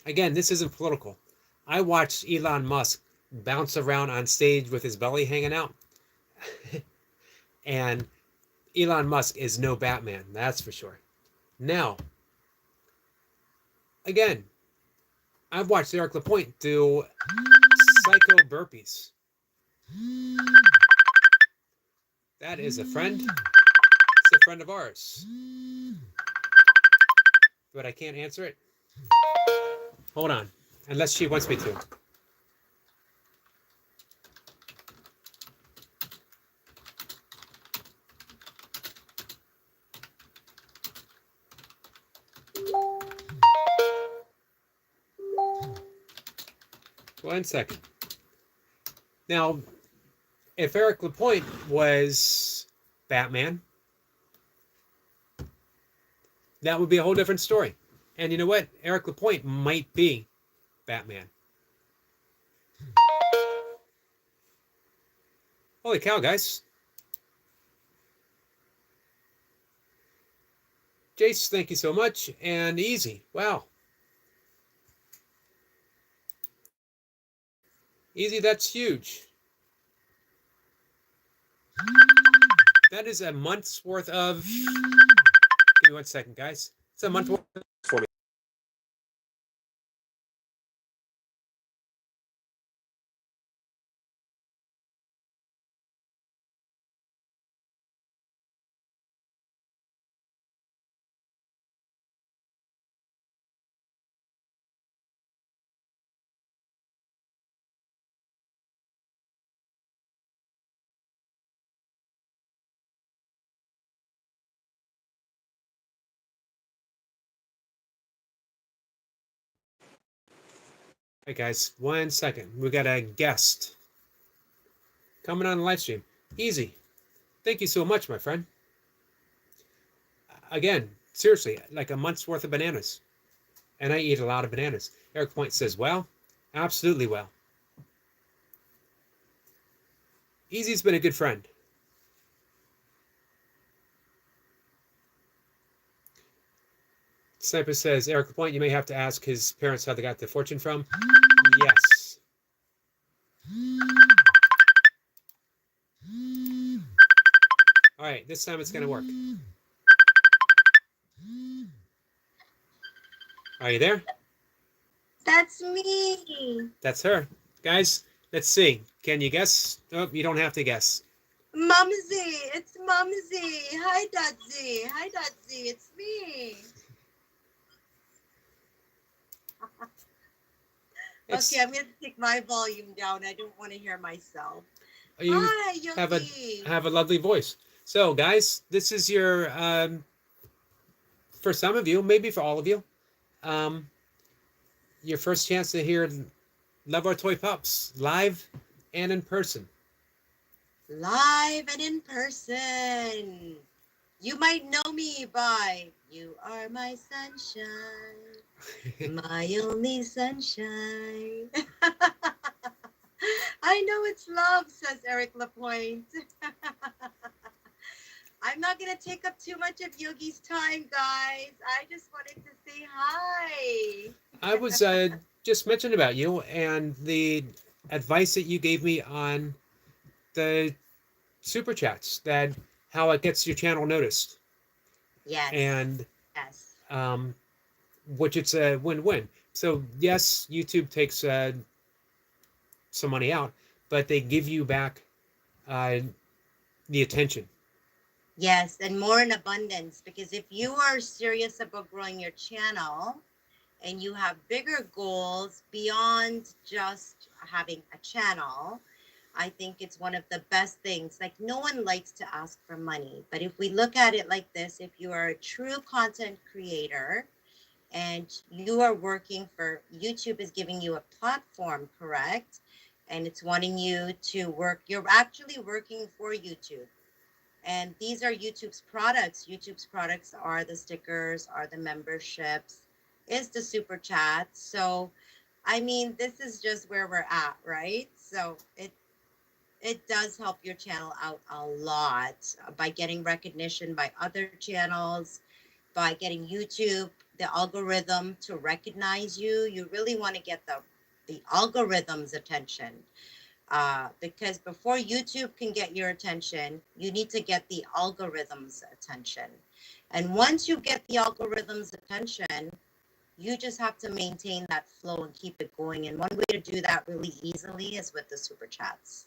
Again, this isn't political. I watched Elon Musk bounce around on stage with his belly hanging out. And Elon Musk is no Batman, that's for sure. Now, again, I've watched Eric Lapointe do psycho burpees. That is a friend. It's a friend of ours. But I can't answer it. Hold on. Unless she wants me to. One second. Now, if Eric Lapointe was Batman, that would be a whole different story. And you know what? Eric Lapointe might be Batman. Holy cow, guys. Jace, thank you so much. And Easy. Wow. Easy, that's huge. That is a month's worth of... Give me 1 second, guys. It's a month worth for me. Hey, guys. 1 second. We got a guest coming on the live stream. Easy. Thank you so much, my friend. Again, seriously, like a month's worth of bananas. And I eat a lot of bananas. Eric Point says, well, absolutely well. Easy's been a good friend. Sniper says, Eric Lapointe, you may have to ask his parents how they got their fortune from. Yes. All right, this time it's going to work. Are you there? That's me. That's her. Guys, let's see. Can you guess? Oh, you don't have to guess. Mumsy. It's Mumsy. Hi, Dadsy. Hi, Dadsy. It's me. Okay, I'm going to take my volume down. I don't want to hear myself. You Hi, have a Yogi. have a lovely voice. So, guys, this is your for some of you, maybe for all of you, um, your first chance to hear Love Our Toy Pups live and in person. Live and in person. You might know me by You Are My Sunshine, my only sunshine. I know it's love, says Eric Lapointe. I'm not going to take up too much of Yogi's time, guys. I just wanted to say hi. I was just mentioning about you and the advice that you gave me on the super chats, that how it gets your channel noticed, Yes. and Yes. which it's a win-win. So yes, YouTube takes some money out, but they give you back uh, the attention. Yes, and more in abundance, because if you are serious about growing your channel and you have bigger goals beyond just having a channel, I think it's one of the best things. Like, no one likes to ask for money, but if we look at it like this, if you are a true content creator and you are working for, YouTube is giving you a platform, correct? And it's wanting you to work, you're actually working for YouTube. And these are YouTube's products. YouTube's products are the stickers, are the memberships, is the super chat. So, I mean, this is just where we're at, right? So it does help your channel out a lot by getting recognition by other channels, by getting YouTube, the algorithm to recognize you. You really want to get the algorithm's attention. Because before YouTube can get your attention, you need to get the algorithm's attention. And once you get the algorithm's attention, you just have to maintain that flow and keep it going. And one way to do that really easily is with the super chats.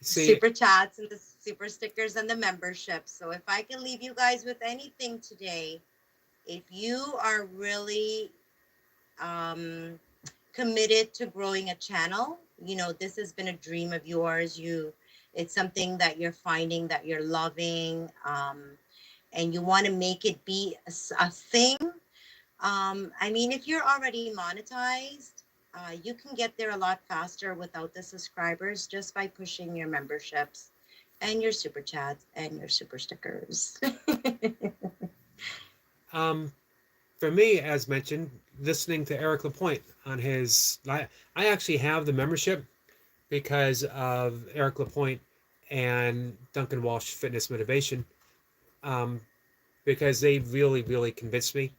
Super chats and the super stickers and the memberships. So if I can leave you guys with anything today, if you are really committed to growing a channel, you know, this has been a dream of yours. It's something that you're finding that you're loving, and you want to make it be a thing. I mean, if you're already monetized, you can get there a lot faster without the subscribers, just by pushing your memberships and your super chats and your super stickers. For me, as mentioned, listening to Eric Lapointe on his, I actually have the membership because of Eric Lapointe and Duncan Walsh Fitness Motivation, because they really, really convinced me.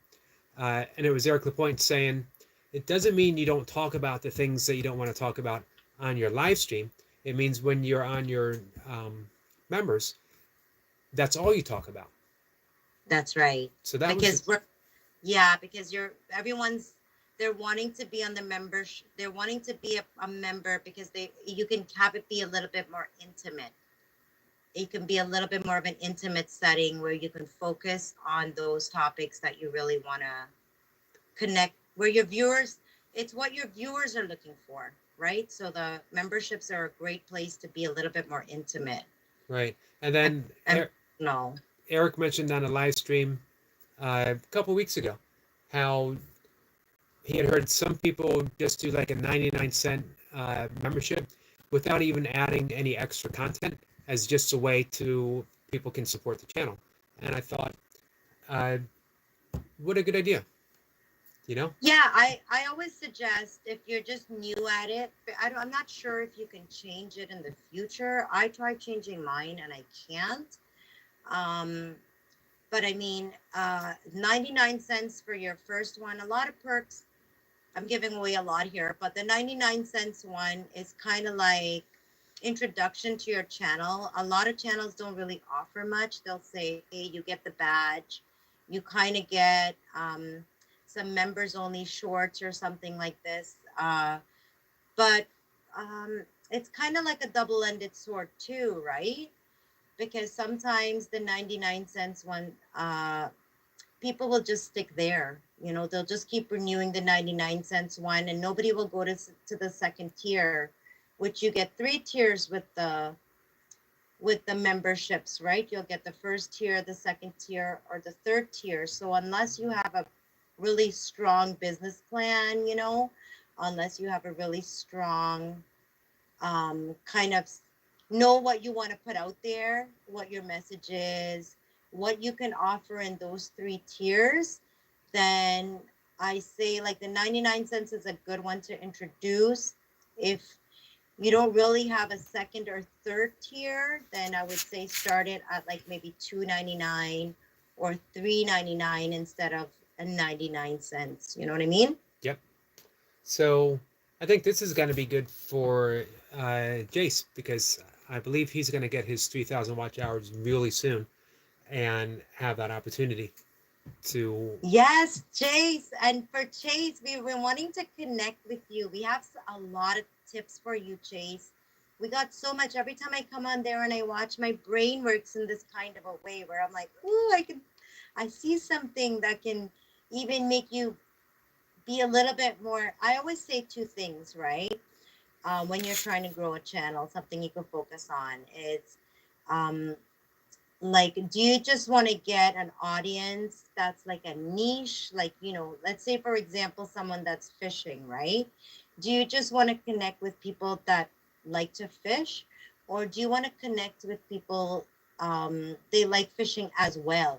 And it was Eric Lapointe saying, it doesn't mean you don't talk about the things that you don't want to talk about on your live stream. It means when you're on your members, that's all you talk about. That's right. So that because was because they're wanting to be on the members. They're wanting to be a member because you can have it be a little bit more intimate. It can be a little bit more of an intimate setting where you can focus on those topics that you really want to connect, where your viewers, it's what your viewers are looking for, right? So the memberships are a great place to be a little bit more intimate. right. And then Eric mentioned on a live stream a couple weeks ago how he had heard some people just do like a 99-cent membership without even adding any extra content, as just a way to people can support the channel. And I thought, what a good idea, you know? Yeah, I always suggest, if you're just new at it, I'm not sure if you can change it in the future. I tried changing mine and I can't. But I mean, 99 cents for your first one, a lot of perks. I'm giving away a lot here, but the 99 cents one is kind of like introduction to your channel. A lot of channels don't really offer much. They'll say, hey, you get the badge, you kind of get some members only shorts or something like this. But it's kind of like a double-ended sword too, right? Because sometimes the 99 cents one, people will just stick there. You know, they'll just keep renewing the 99 cents one, and nobody will go to the second tier, which you get three tiers with the memberships, right? You'll get the first tier, the second tier, or the third tier. So unless you have a really strong business plan, you know, unless you have a really strong kind of know what you want to put out there, what your message is, what you can offer in those three tiers, then I say like the 99 cents is a good one to introduce. If you don't really have a second or third tier, then I would say start it at like maybe 2.99 or 3.99 instead of a 99 cents. You know what I mean? Yep. So I think this is going to be good for Jace because I believe he's going to get his 3,000 watch hours really soon and have that opportunity to. Yes, Chase. And for Chase, we've been wanting to connect with you. We have a lot of tips for you, Chase. We got so much. Every time I come on there and I watch, my brain works in this kind of a way where I'm like, ooh, I see something that can even make you be a little bit more. I always say two things, right? When you're trying to grow a channel, something you can focus on is um, like, do you just want to get an audience that's like a niche, like, you know, let's say for example someone that's fishing, right? Do you just want to connect with people that like to fish, or do you want to connect with people they like fishing as well,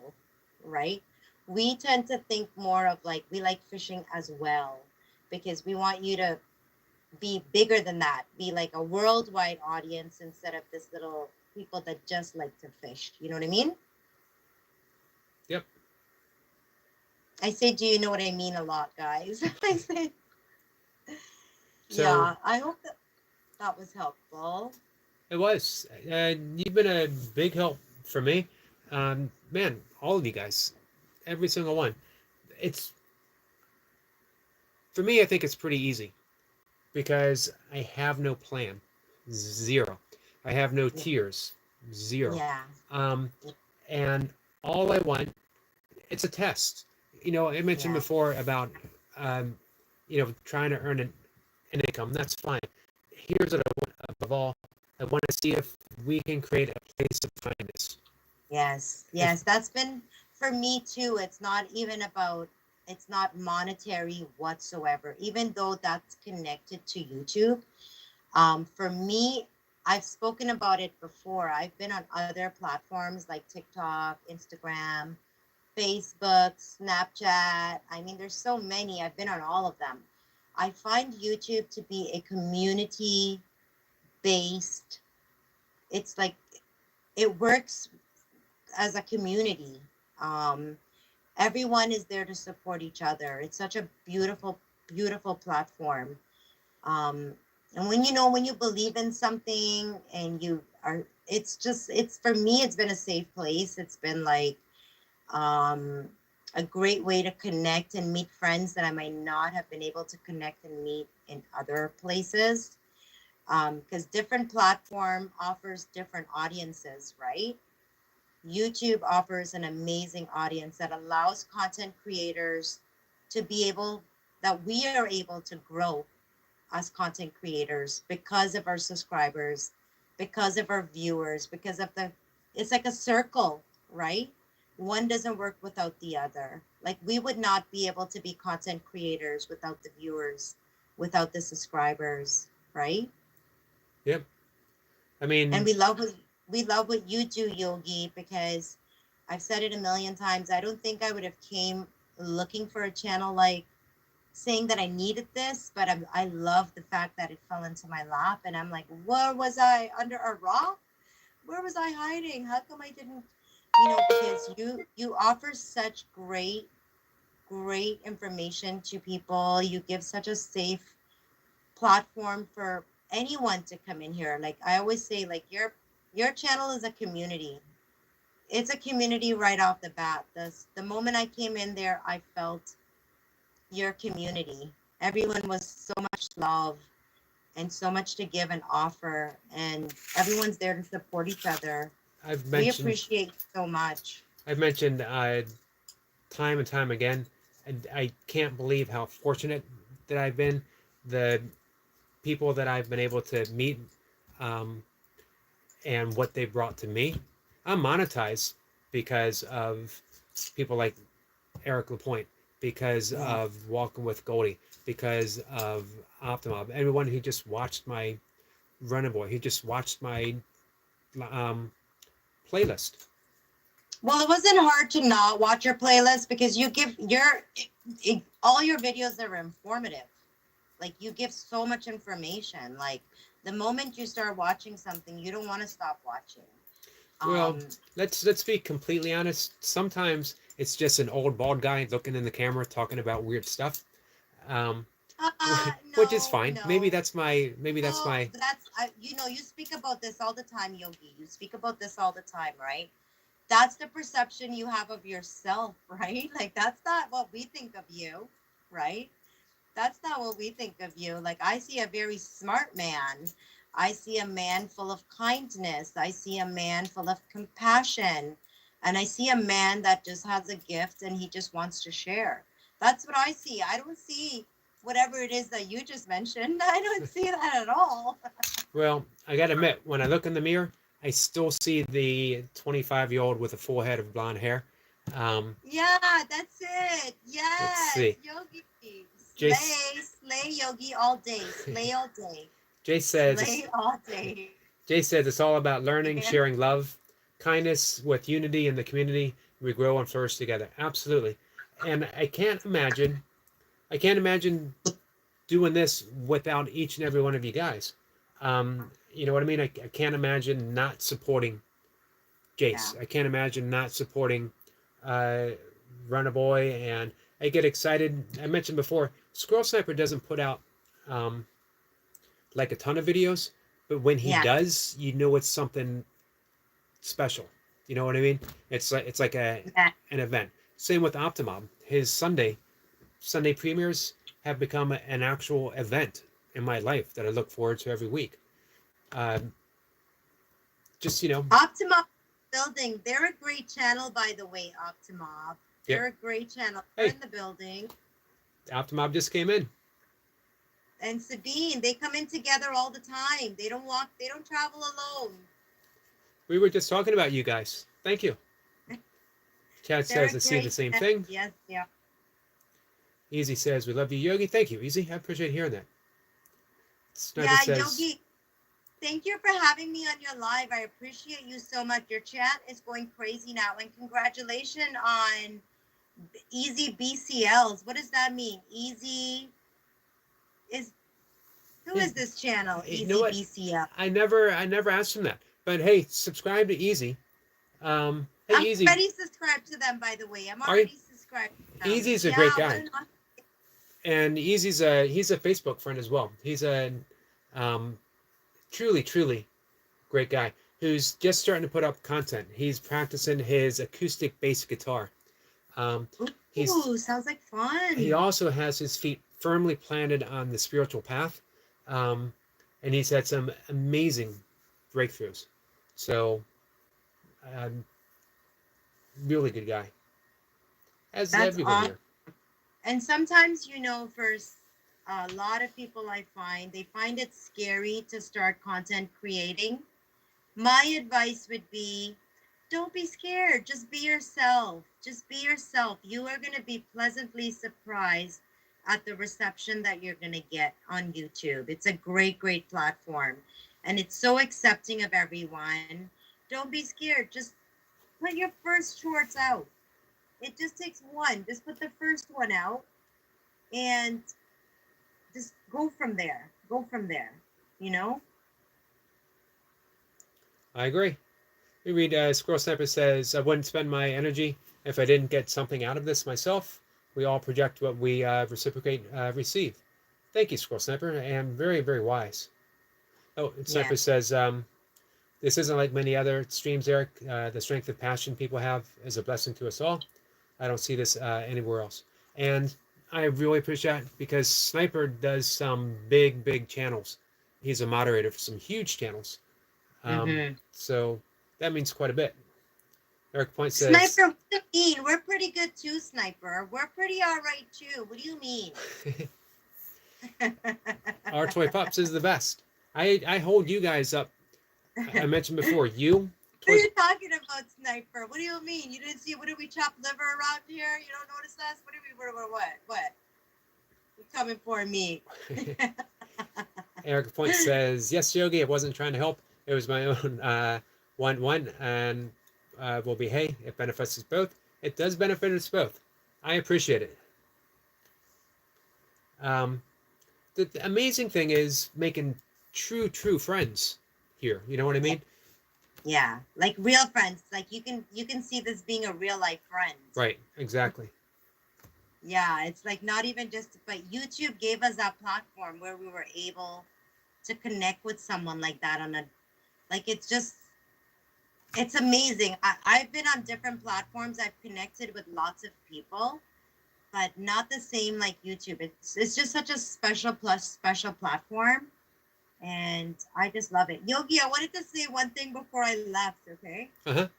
right? We tend to think more of like we like fishing as well because we want you to be bigger than that, be like a worldwide audience instead of this little people that just like to fish. You know what I mean? Yep. I say, do you know what I mean a lot, guys? I say, So yeah, I hope that that was helpful. it was. You've been a big help for me. Man, all of you guys, every single one. It's for me. I think it's pretty easy because I have no plan, zero. I have no Yeah. tiers, zero. Yeah. Um, and all I want, it's a test. You know, I mentioned Yeah. before about, um, trying to earn an income. That's fine. Here's what I want above all. I want to see if we can create a place of kindness. Yes. If Yes. That's been for me too. It's not even about, it's not monetary whatsoever, even though that's connected to YouTube. For me, I've spoken about it before. I've been on other platforms like TikTok, Instagram, Facebook, Snapchat. I mean, there's so many. I've been on all of them. I find YouTube to be a community based, it's like it works as a community. Um, Everyone is there to support each other. It's such a beautiful, beautiful platform. Um, and when you know, when you believe in something and you are, it's just, it's for me, it's been a safe place. It's been like, um, a great way to connect and meet friends that I might not have been able to connect and meet in other places. Because different platform offers different audiences, right? YouTube offers an amazing audience that allows content creators to be able, that we are able to grow as content creators because of our subscribers, because of our viewers, because of the, it's like a circle, right? One doesn't work without the other. Like we would not be able to be content creators without the viewers, without the subscribers, right? Yep. I And mean, we love what you do, Yogi, because I've said it a million times. I don't think I would have came looking for a channel like saying that I needed this, but I love the fact that it fell into my lap. And I'm like, where was I, under a rock? Where was I hiding? How come I didn't? because you offer such great information to people. You give such a safe platform for anyone to come in here. Like I always say, like your channel is a community. It's a community right off the bat. The moment I came in there, I felt your community. Everyone was so much love and so much to give and offer, and everyone's there to support each other. I've We mentioned appreciate so much. I've mentioned time and time again, and I can't believe how fortunate that I've been. The people that I've been able to meet, um, and what they brought to me. I'm monetized because of people like Eric Lapointe, because Yeah. of Walking with Goldie, because of Optimob. Everyone who just watched my Running Boy, who just watched my um, playlist. Well, it wasn't hard to not watch your playlist because you give all your videos are informative. Like you give so much information. Like the moment you start watching something, you don't want to stop watching. Well, Um, let's be completely honest. Sometimes it's just an old bald guy looking in the camera talking about weird stuff, um, which is no, fine. no. Maybe that's Oh, my you speak about this all the time, Yogi. You speak about this all the time, right? That's the perception you have of yourself, right? Like that's not what we think of you, right? That's not what we think of you. Like I see a very smart man. I see a man full of kindness. I see a man full of compassion. And I see a man that just has a gift and he just wants to share. That's what I see. I don't see whatever it is that you just mentioned. I don't see that at all. well. I gotta admit, when I look in the mirror, I still see the 25-year-old with a full head of blonde hair. Um, Yeah, that's it. let's Yes, see. Yogi. Jace Slay Yogi all day. Slay all day. Jace says Slay all day. Jay said it's all about learning, Yeah. sharing love, kindness with unity in the community. We grow and flourish together. Absolutely. And I can't imagine doing this without each and every one of you guys. You know what I mean? I can't imagine not supporting Yeah. Jace. I can't imagine not supporting uh, Boy. And I get excited. I mentioned before, Squirrel Sniper doesn't put out um, like a ton of videos, but when he Yeah. does, you know it's something special. You know what I mean? It's like Yeah. an event. Same with Optimob. His Sunday premieres have become an actual event in my life that I look forward to every week. Um, just Optimob building. They're a great channel, by the way, Optimob. yep. They're a great channel. They're Hey, in the building. Optimob just came in. And Sabine, they come in together all the time. They don't travel alone. We were just talking about you guys. Thank you. Chad They're a says I see the great same channel. thing. Yes, yeah. Easy says we love you, Yogi. Thank you, Easy. I appreciate hearing that. Sniper Yeah, says Yogi, thank you for having me on your live. I appreciate you so much. Your chat is going crazy now. And congratulations on Easy BCLs. What does that mean? Easy is who is this channel? you know Easy what? BCL. I never asked him that. But hey, subscribe to Easy. Hey, I'm Easy. already subscribed to them, by the way. I'm Are you? already subscribed to them. Easy's a great Yeah, what guy, an and he's a Facebook friend as well. He's a um, truly great guy who's just starting to put up content. He's practicing his acoustic bass guitar. Um, he's Ooh, sounds like he fun. also has his feet firmly planted on the spiritual path, um, and he's had some amazing breakthroughs. So, um, really good guy, as That's everybody awesome. here. And sometimes, for a lot of people, I find they find it scary to start content creating. My advice would be don't be scared. Just be yourself. Just be yourself. You are going to be pleasantly surprised at the reception that you're going to get on YouTube. It's a great platform and it's so accepting of everyone. Don't be scared. Just put your first shorts out. It just takes one. Just put the first one out and just go from there. Go from there, you know? I agree. We read Squirrel Sniper says, I wouldn't spend my energy if I didn't get something out of this myself. We all project what we receive. Thank you, Squirrel Sniper, and very, very wise. Oh, and Yeah. Sniper says, this isn't like many other streams, Eric. The strength of passion people have is a blessing to us all. I don't see this anywhere else. And I really appreciate that because Sniper does some big, big channels. He's a moderator for some huge channels. Mm-hmm. So that means quite a bit. Eric Point says, Sniper, what do you mean? We're pretty good too, Sniper. We're pretty all right too. What do you mean? our Toy Pops is the best. I hold you guys up. I mentioned before, you. What are you talking about, Sniper? What do you mean? You didn't see, what did we chop liver around here? You don't notice us? What do we, what? You coming for me? Eric Point says, yes, Yogi, I wasn't trying to help. It was my own one, and will be, hey, it benefits us both. It does benefit us both. I appreciate it. The amazing thing is making true friends here. You know what I mean? Yeah, like real friends. Like you can see this being a real life friend. Right, exactly. Yeah, it's like not even just, but YouTube gave us that platform where we were able to connect with someone like that on a, like it's amazing. I've been on different platforms. I've connected with lots of people, but not the same like YouTube. It's just such a special platform. And I just love it. Yogi, I wanted to say one thing before I left, okay? Uh-huh.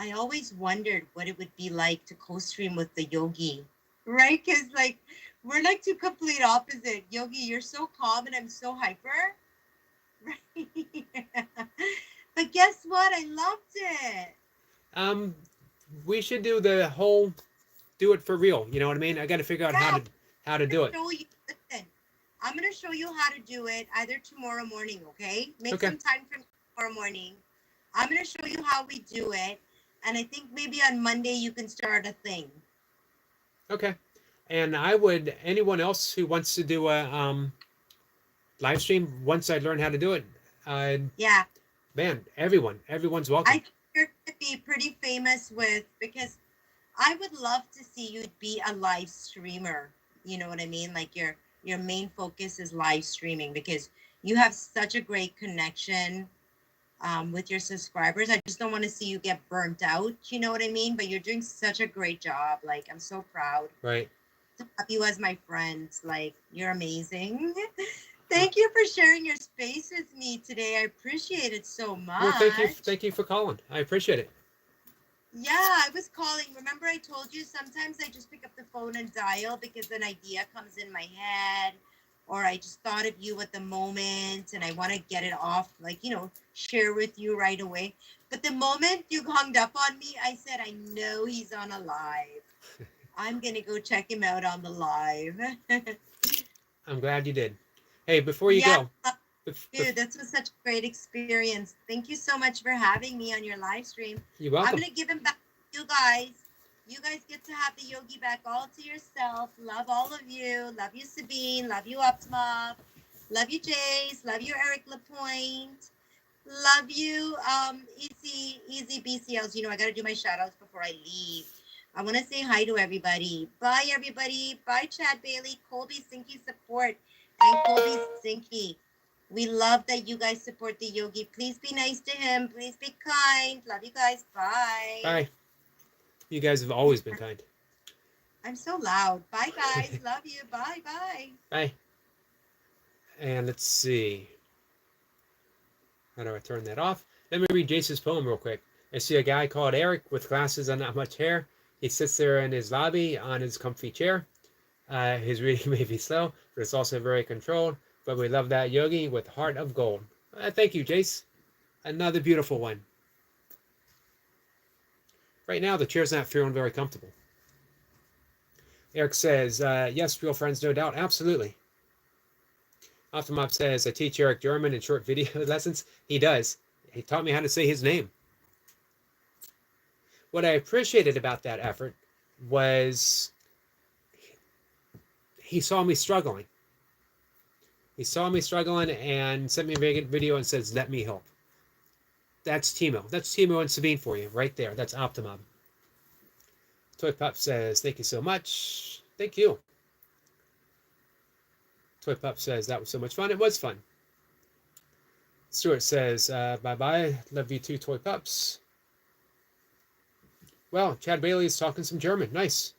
I always wondered what it would be like to co-stream with the Yogi, right? Because like we're like two complete opposite. Yogi, you're so calm and I'm so hyper, right? But guess what? I loved it. We should do the whole do it for real. You know what I mean? I got to figure out how to do it. Listen, I'm gonna show you how to do it either tomorrow morning, okay? Make Okay. some time for me tomorrow morning. I'm gonna show you how we do it, and I think maybe on Monday you can start a thing. Okay. And I would, anyone else who wants to do a live stream once I learn how to do it, Yeah, man, everyone's welcome. I think you're gonna be pretty famous because I would love to see you be a live streamer. You know what I mean? Like your main focus is live streaming because you have such a great connection with your subscribers. I just don't want to see you get burnt out. You know what I mean? But you're doing such a great job. Like I'm so proud Right. to have you as my friend. Like you're amazing. Thank you for sharing your space with me today. I appreciate it so much. Well, thank you for calling. I appreciate it. Yeah, I was calling. Remember I told you sometimes I just pick up the phone and dial because an idea comes in my head or I just thought of you at the moment and I want to get it off, like, share with you right away. But the moment you hung up on me, I said, I know he's on a live. I'm going to go check him out on the live. I'm glad you did. Hey, before you go. Dude, this was such a great experience. Thank you so much for having me on your live stream. You're welcome. I'm going to give him back to you guys. You guys get to have the Yogi back all to yourself. Love all of you. Love you, Sabine. Love you, Optima. Love you, Jace. Love you, Eric Lapointe. Love you, Easy BCLs. I got to do my shout outs before I leave. I want to say hi to everybody. Bye, everybody. Bye, Chad Bailey, Colby Sinky Support, and Colby Sinky. We love that you guys support the Yogi. Please be nice to him. Please be kind. Love you guys. Bye. Bye. You guys have always been kind. I'm so loud. Bye, guys. Love you. Bye. Bye. Bye. And let's see. How do I turn that off? Let me read Jace's poem real quick. I see a guy called Eric with glasses and not much hair. He sits there in his lobby on his comfy chair. His reading may be slow, but it's also very controlled. But we love that Yogi with heart of gold. Thank you, Jace. Another beautiful one. Right now, the chair's not feeling very comfortable. Eric says, yes, real friends, no doubt. Absolutely. Optimop says, I teach Eric German in short video lessons. He does. He taught me how to say his name. What I appreciated about that effort was he saw me struggling. He saw me struggling and sent me a video and says, let me help. That's Timo. That's Timo and Sabine for you right there. That's Optimum. Toy Pup says, thank you so much. Thank you. Toy Pup says, that was so much fun. It was fun. Stuart says, bye-bye. Love you too, Toy Pups. Well, Chad Bailey is talking some German. Nice.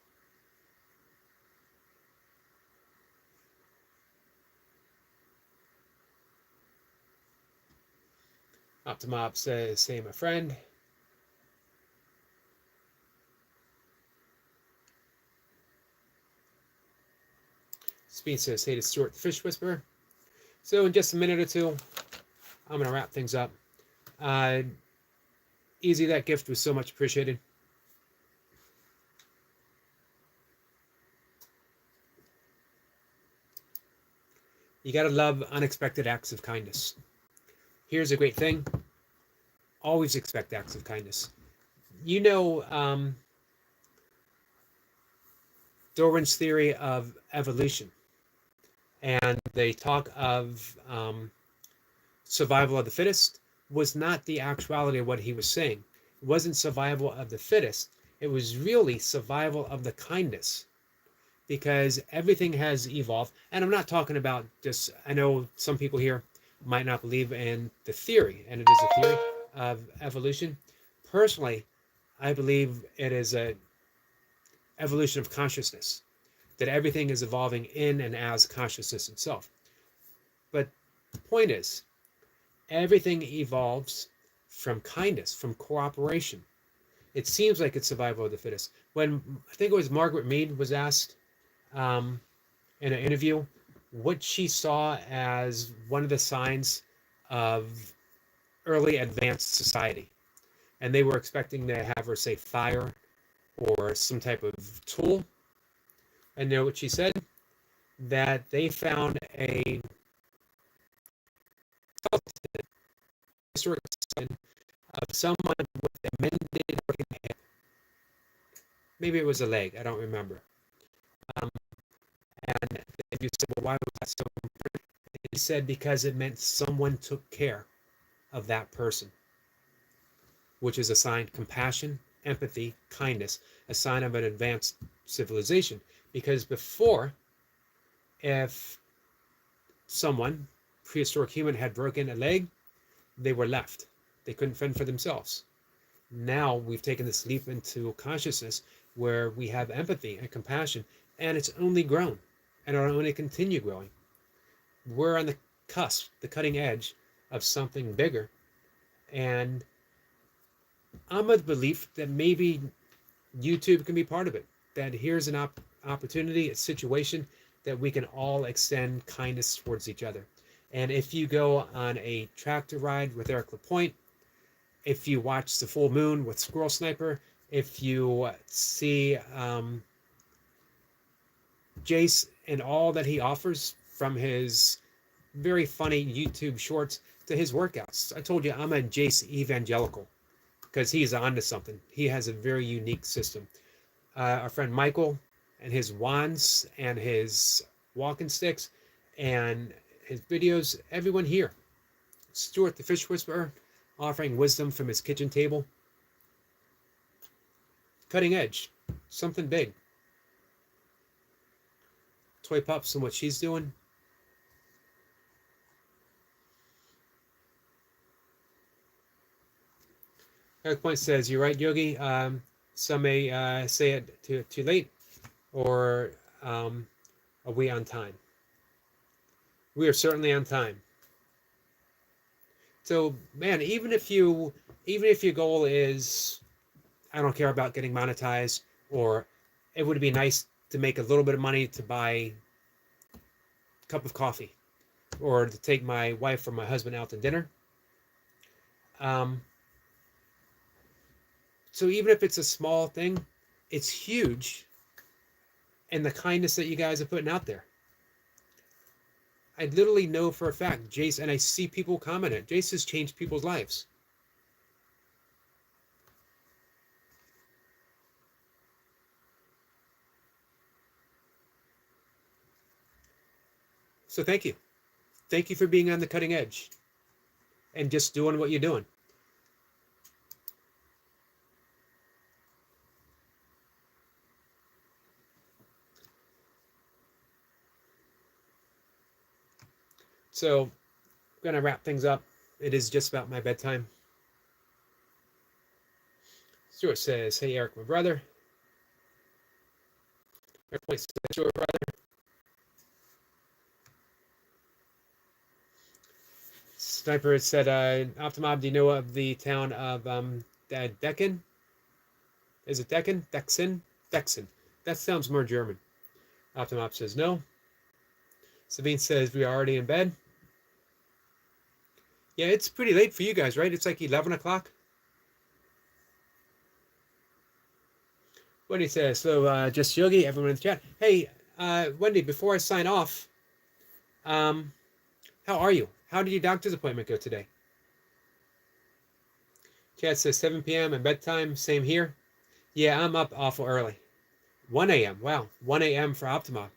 Optimob says, say my friend. Speed says, hey to Stuart the Fish Whisperer. So in just a minute or two, I'm going to wrap things up. Easy, that gift was so much appreciated. You got to love unexpected acts of kindness. Here's a great thing. Always expect acts of kindness. You know Darwin's theory of evolution. And they talk of survival of the fittest was not the actuality of what he was saying. It wasn't survival of the fittest. It was really survival of the kindness, because everything has evolved. And I'm not talking about just, I know some people here might not believe in the theory, and it is a theory of evolution. Personally, I believe it is a evolution of consciousness, that everything is evolving in and as consciousness itself. But the point is, everything evolves from kindness, from cooperation. It seems like it's survival of the fittest. When, I think it was Margaret Mead was asked in an interview what she saw as one of the signs of early advanced society. And they were expecting to have her say fire or some type of tool. And you know what she said? That they found a historic sign of someone with a mended broken hand. Maybe it was a leg, I don't remember. And if you said, well, why was that so important? He said, because it meant someone took care of that person, which is a sign of compassion, empathy, kindness, a sign of an advanced civilization. Because before, if someone, prehistoric human, had broken a leg, they were left. They couldn't fend for themselves. Now we've taken this leap into consciousness where we have empathy and compassion, and it's only grown, and it'll only continue growing. We're on the cusp, the cutting edge of something bigger. And I'm of the belief that maybe YouTube can be part of it. That here's an opportunity, a situation that we can all extend kindness towards each other. And if you go on a tractor ride with Eric LaPointe, if you watch The Full Moon with Squirrel Sniper, if you see Jace and all that he offers, from his very funny YouTube shorts to his workouts. I told you I'm a Jace evangelical because he's onto something. He has a very unique system. Our friend Michael and his wands and his walking sticks and his videos, everyone here. Stuart the Fish Whisperer offering wisdom from his kitchen table. Cutting edge, something big. Toy Pups and what she's doing. Eric Point says, you're right, Yogi. Some may say it too late, or are we on time? We are certainly on time. So, man, even if your goal is, I don't care about getting monetized, or it would be nice to make a little bit of money to buy a cup of coffee, or to take my wife or my husband out to dinner. So even if it's a small thing, it's huge in the kindness that you guys are putting out there. I literally know for a fact, Jace, and I see people comment it, Jace has changed people's lives. So thank you. Thank you for being on the cutting edge and just doing what you're doing. So I'm gonna wrap things up. It is just about my bedtime. Stuart says, "Hey Eric, my brother." Stuart, brother. Sniper said, "Optimob, do you know of the town of Deccan? Is it Deccan? Dexin? Dexin. That sounds more German." Optimob says no. Sabine says, "We are already in bed." Yeah, it's pretty late for you guys, right? It's like 11 o'clock. Wendy says, "So just Yogi, everyone in the chat. Hey, Wendy, before I sign off, how are you? How did your doctor's appointment go today?" Chat says 7 p.m. and bedtime, same here. Yeah, I'm up awful early. 1 a.m. Wow, 1 a.m. for Optima.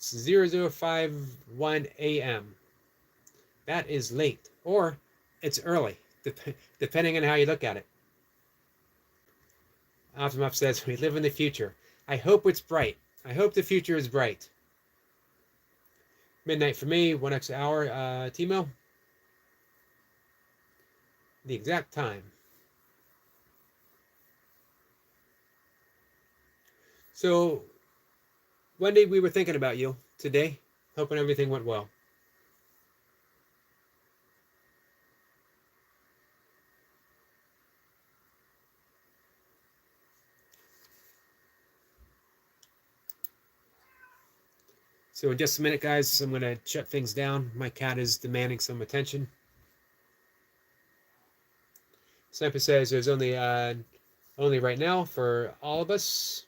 It's 0051 a.m. That is late, or it's early, depending on how you look at it. Optima says, "We live in the future. I hope it's bright. I hope the future is bright." Midnight for me, 1 extra hour. Timo? The exact time. So, Wendy, we were thinking about you today, hoping everything went well. So in just a minute, guys, I'm going to shut things down. My cat is demanding some attention. Sniper says there's only right now for all of us.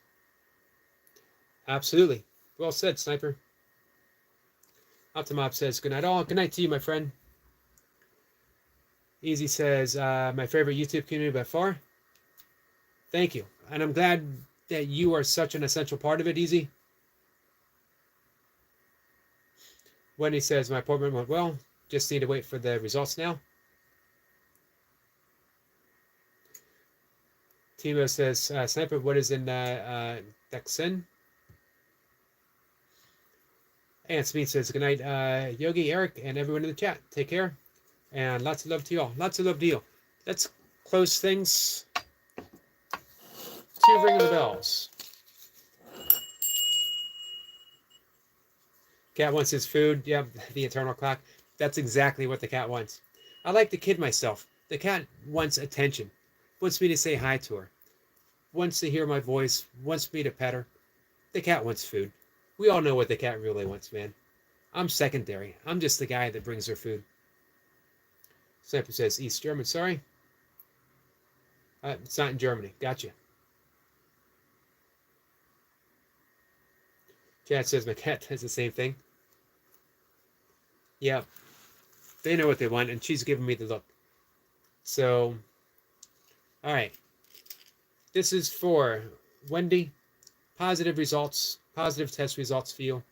Absolutely. Well said, Sniper. Optimob says, "Good night all." Good night to you, my friend. Easy says, "My favorite YouTube community by far." Thank you. And I'm glad that you are such an essential part of it, Easy. Wendy says, "My appointment went well. Just need to wait for the results now." Timo says, "Sniper, what is in Dexin?" And Smith says, "Good night, Yogi, Eric, and everyone in the chat. Take care. And lots of love to you all. Lots of love to you. Let's close things to ring of the bells." Cat wants his food. Yep, the eternal clock. That's exactly what the cat wants. I like to kid myself. The cat wants attention. Wants me to say hi to her. Wants to hear my voice. Wants me to pet her. The cat wants food. We all know what the cat really wants, man. I'm secondary. I'm just the guy that brings her food. Sniper says, East German, sorry. It's not in Germany. Gotcha. Cat says my cat does the same thing. Yeah. They know what they want, and she's giving me the look. So, all right. This is for Wendy. Positive results, positive test results for you.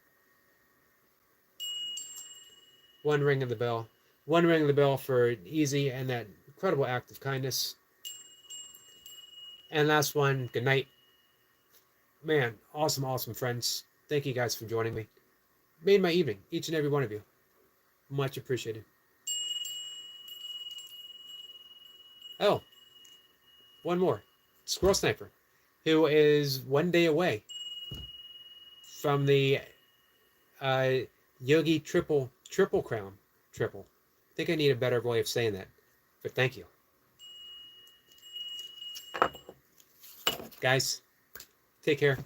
One ring of the bell. One ring of the bell for Easy and that incredible act of kindness. And last one, good night. Man, awesome, awesome friends. Thank you guys for joining me. Made my evening, each and every one of you. Much appreciated. Oh, one more. Squirrel Sniper, who is 1 day away from the Yogi Triple Crown. Triple. I think I need a better way of saying that, but thank you. Guys, take care.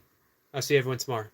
I'll see everyone tomorrow.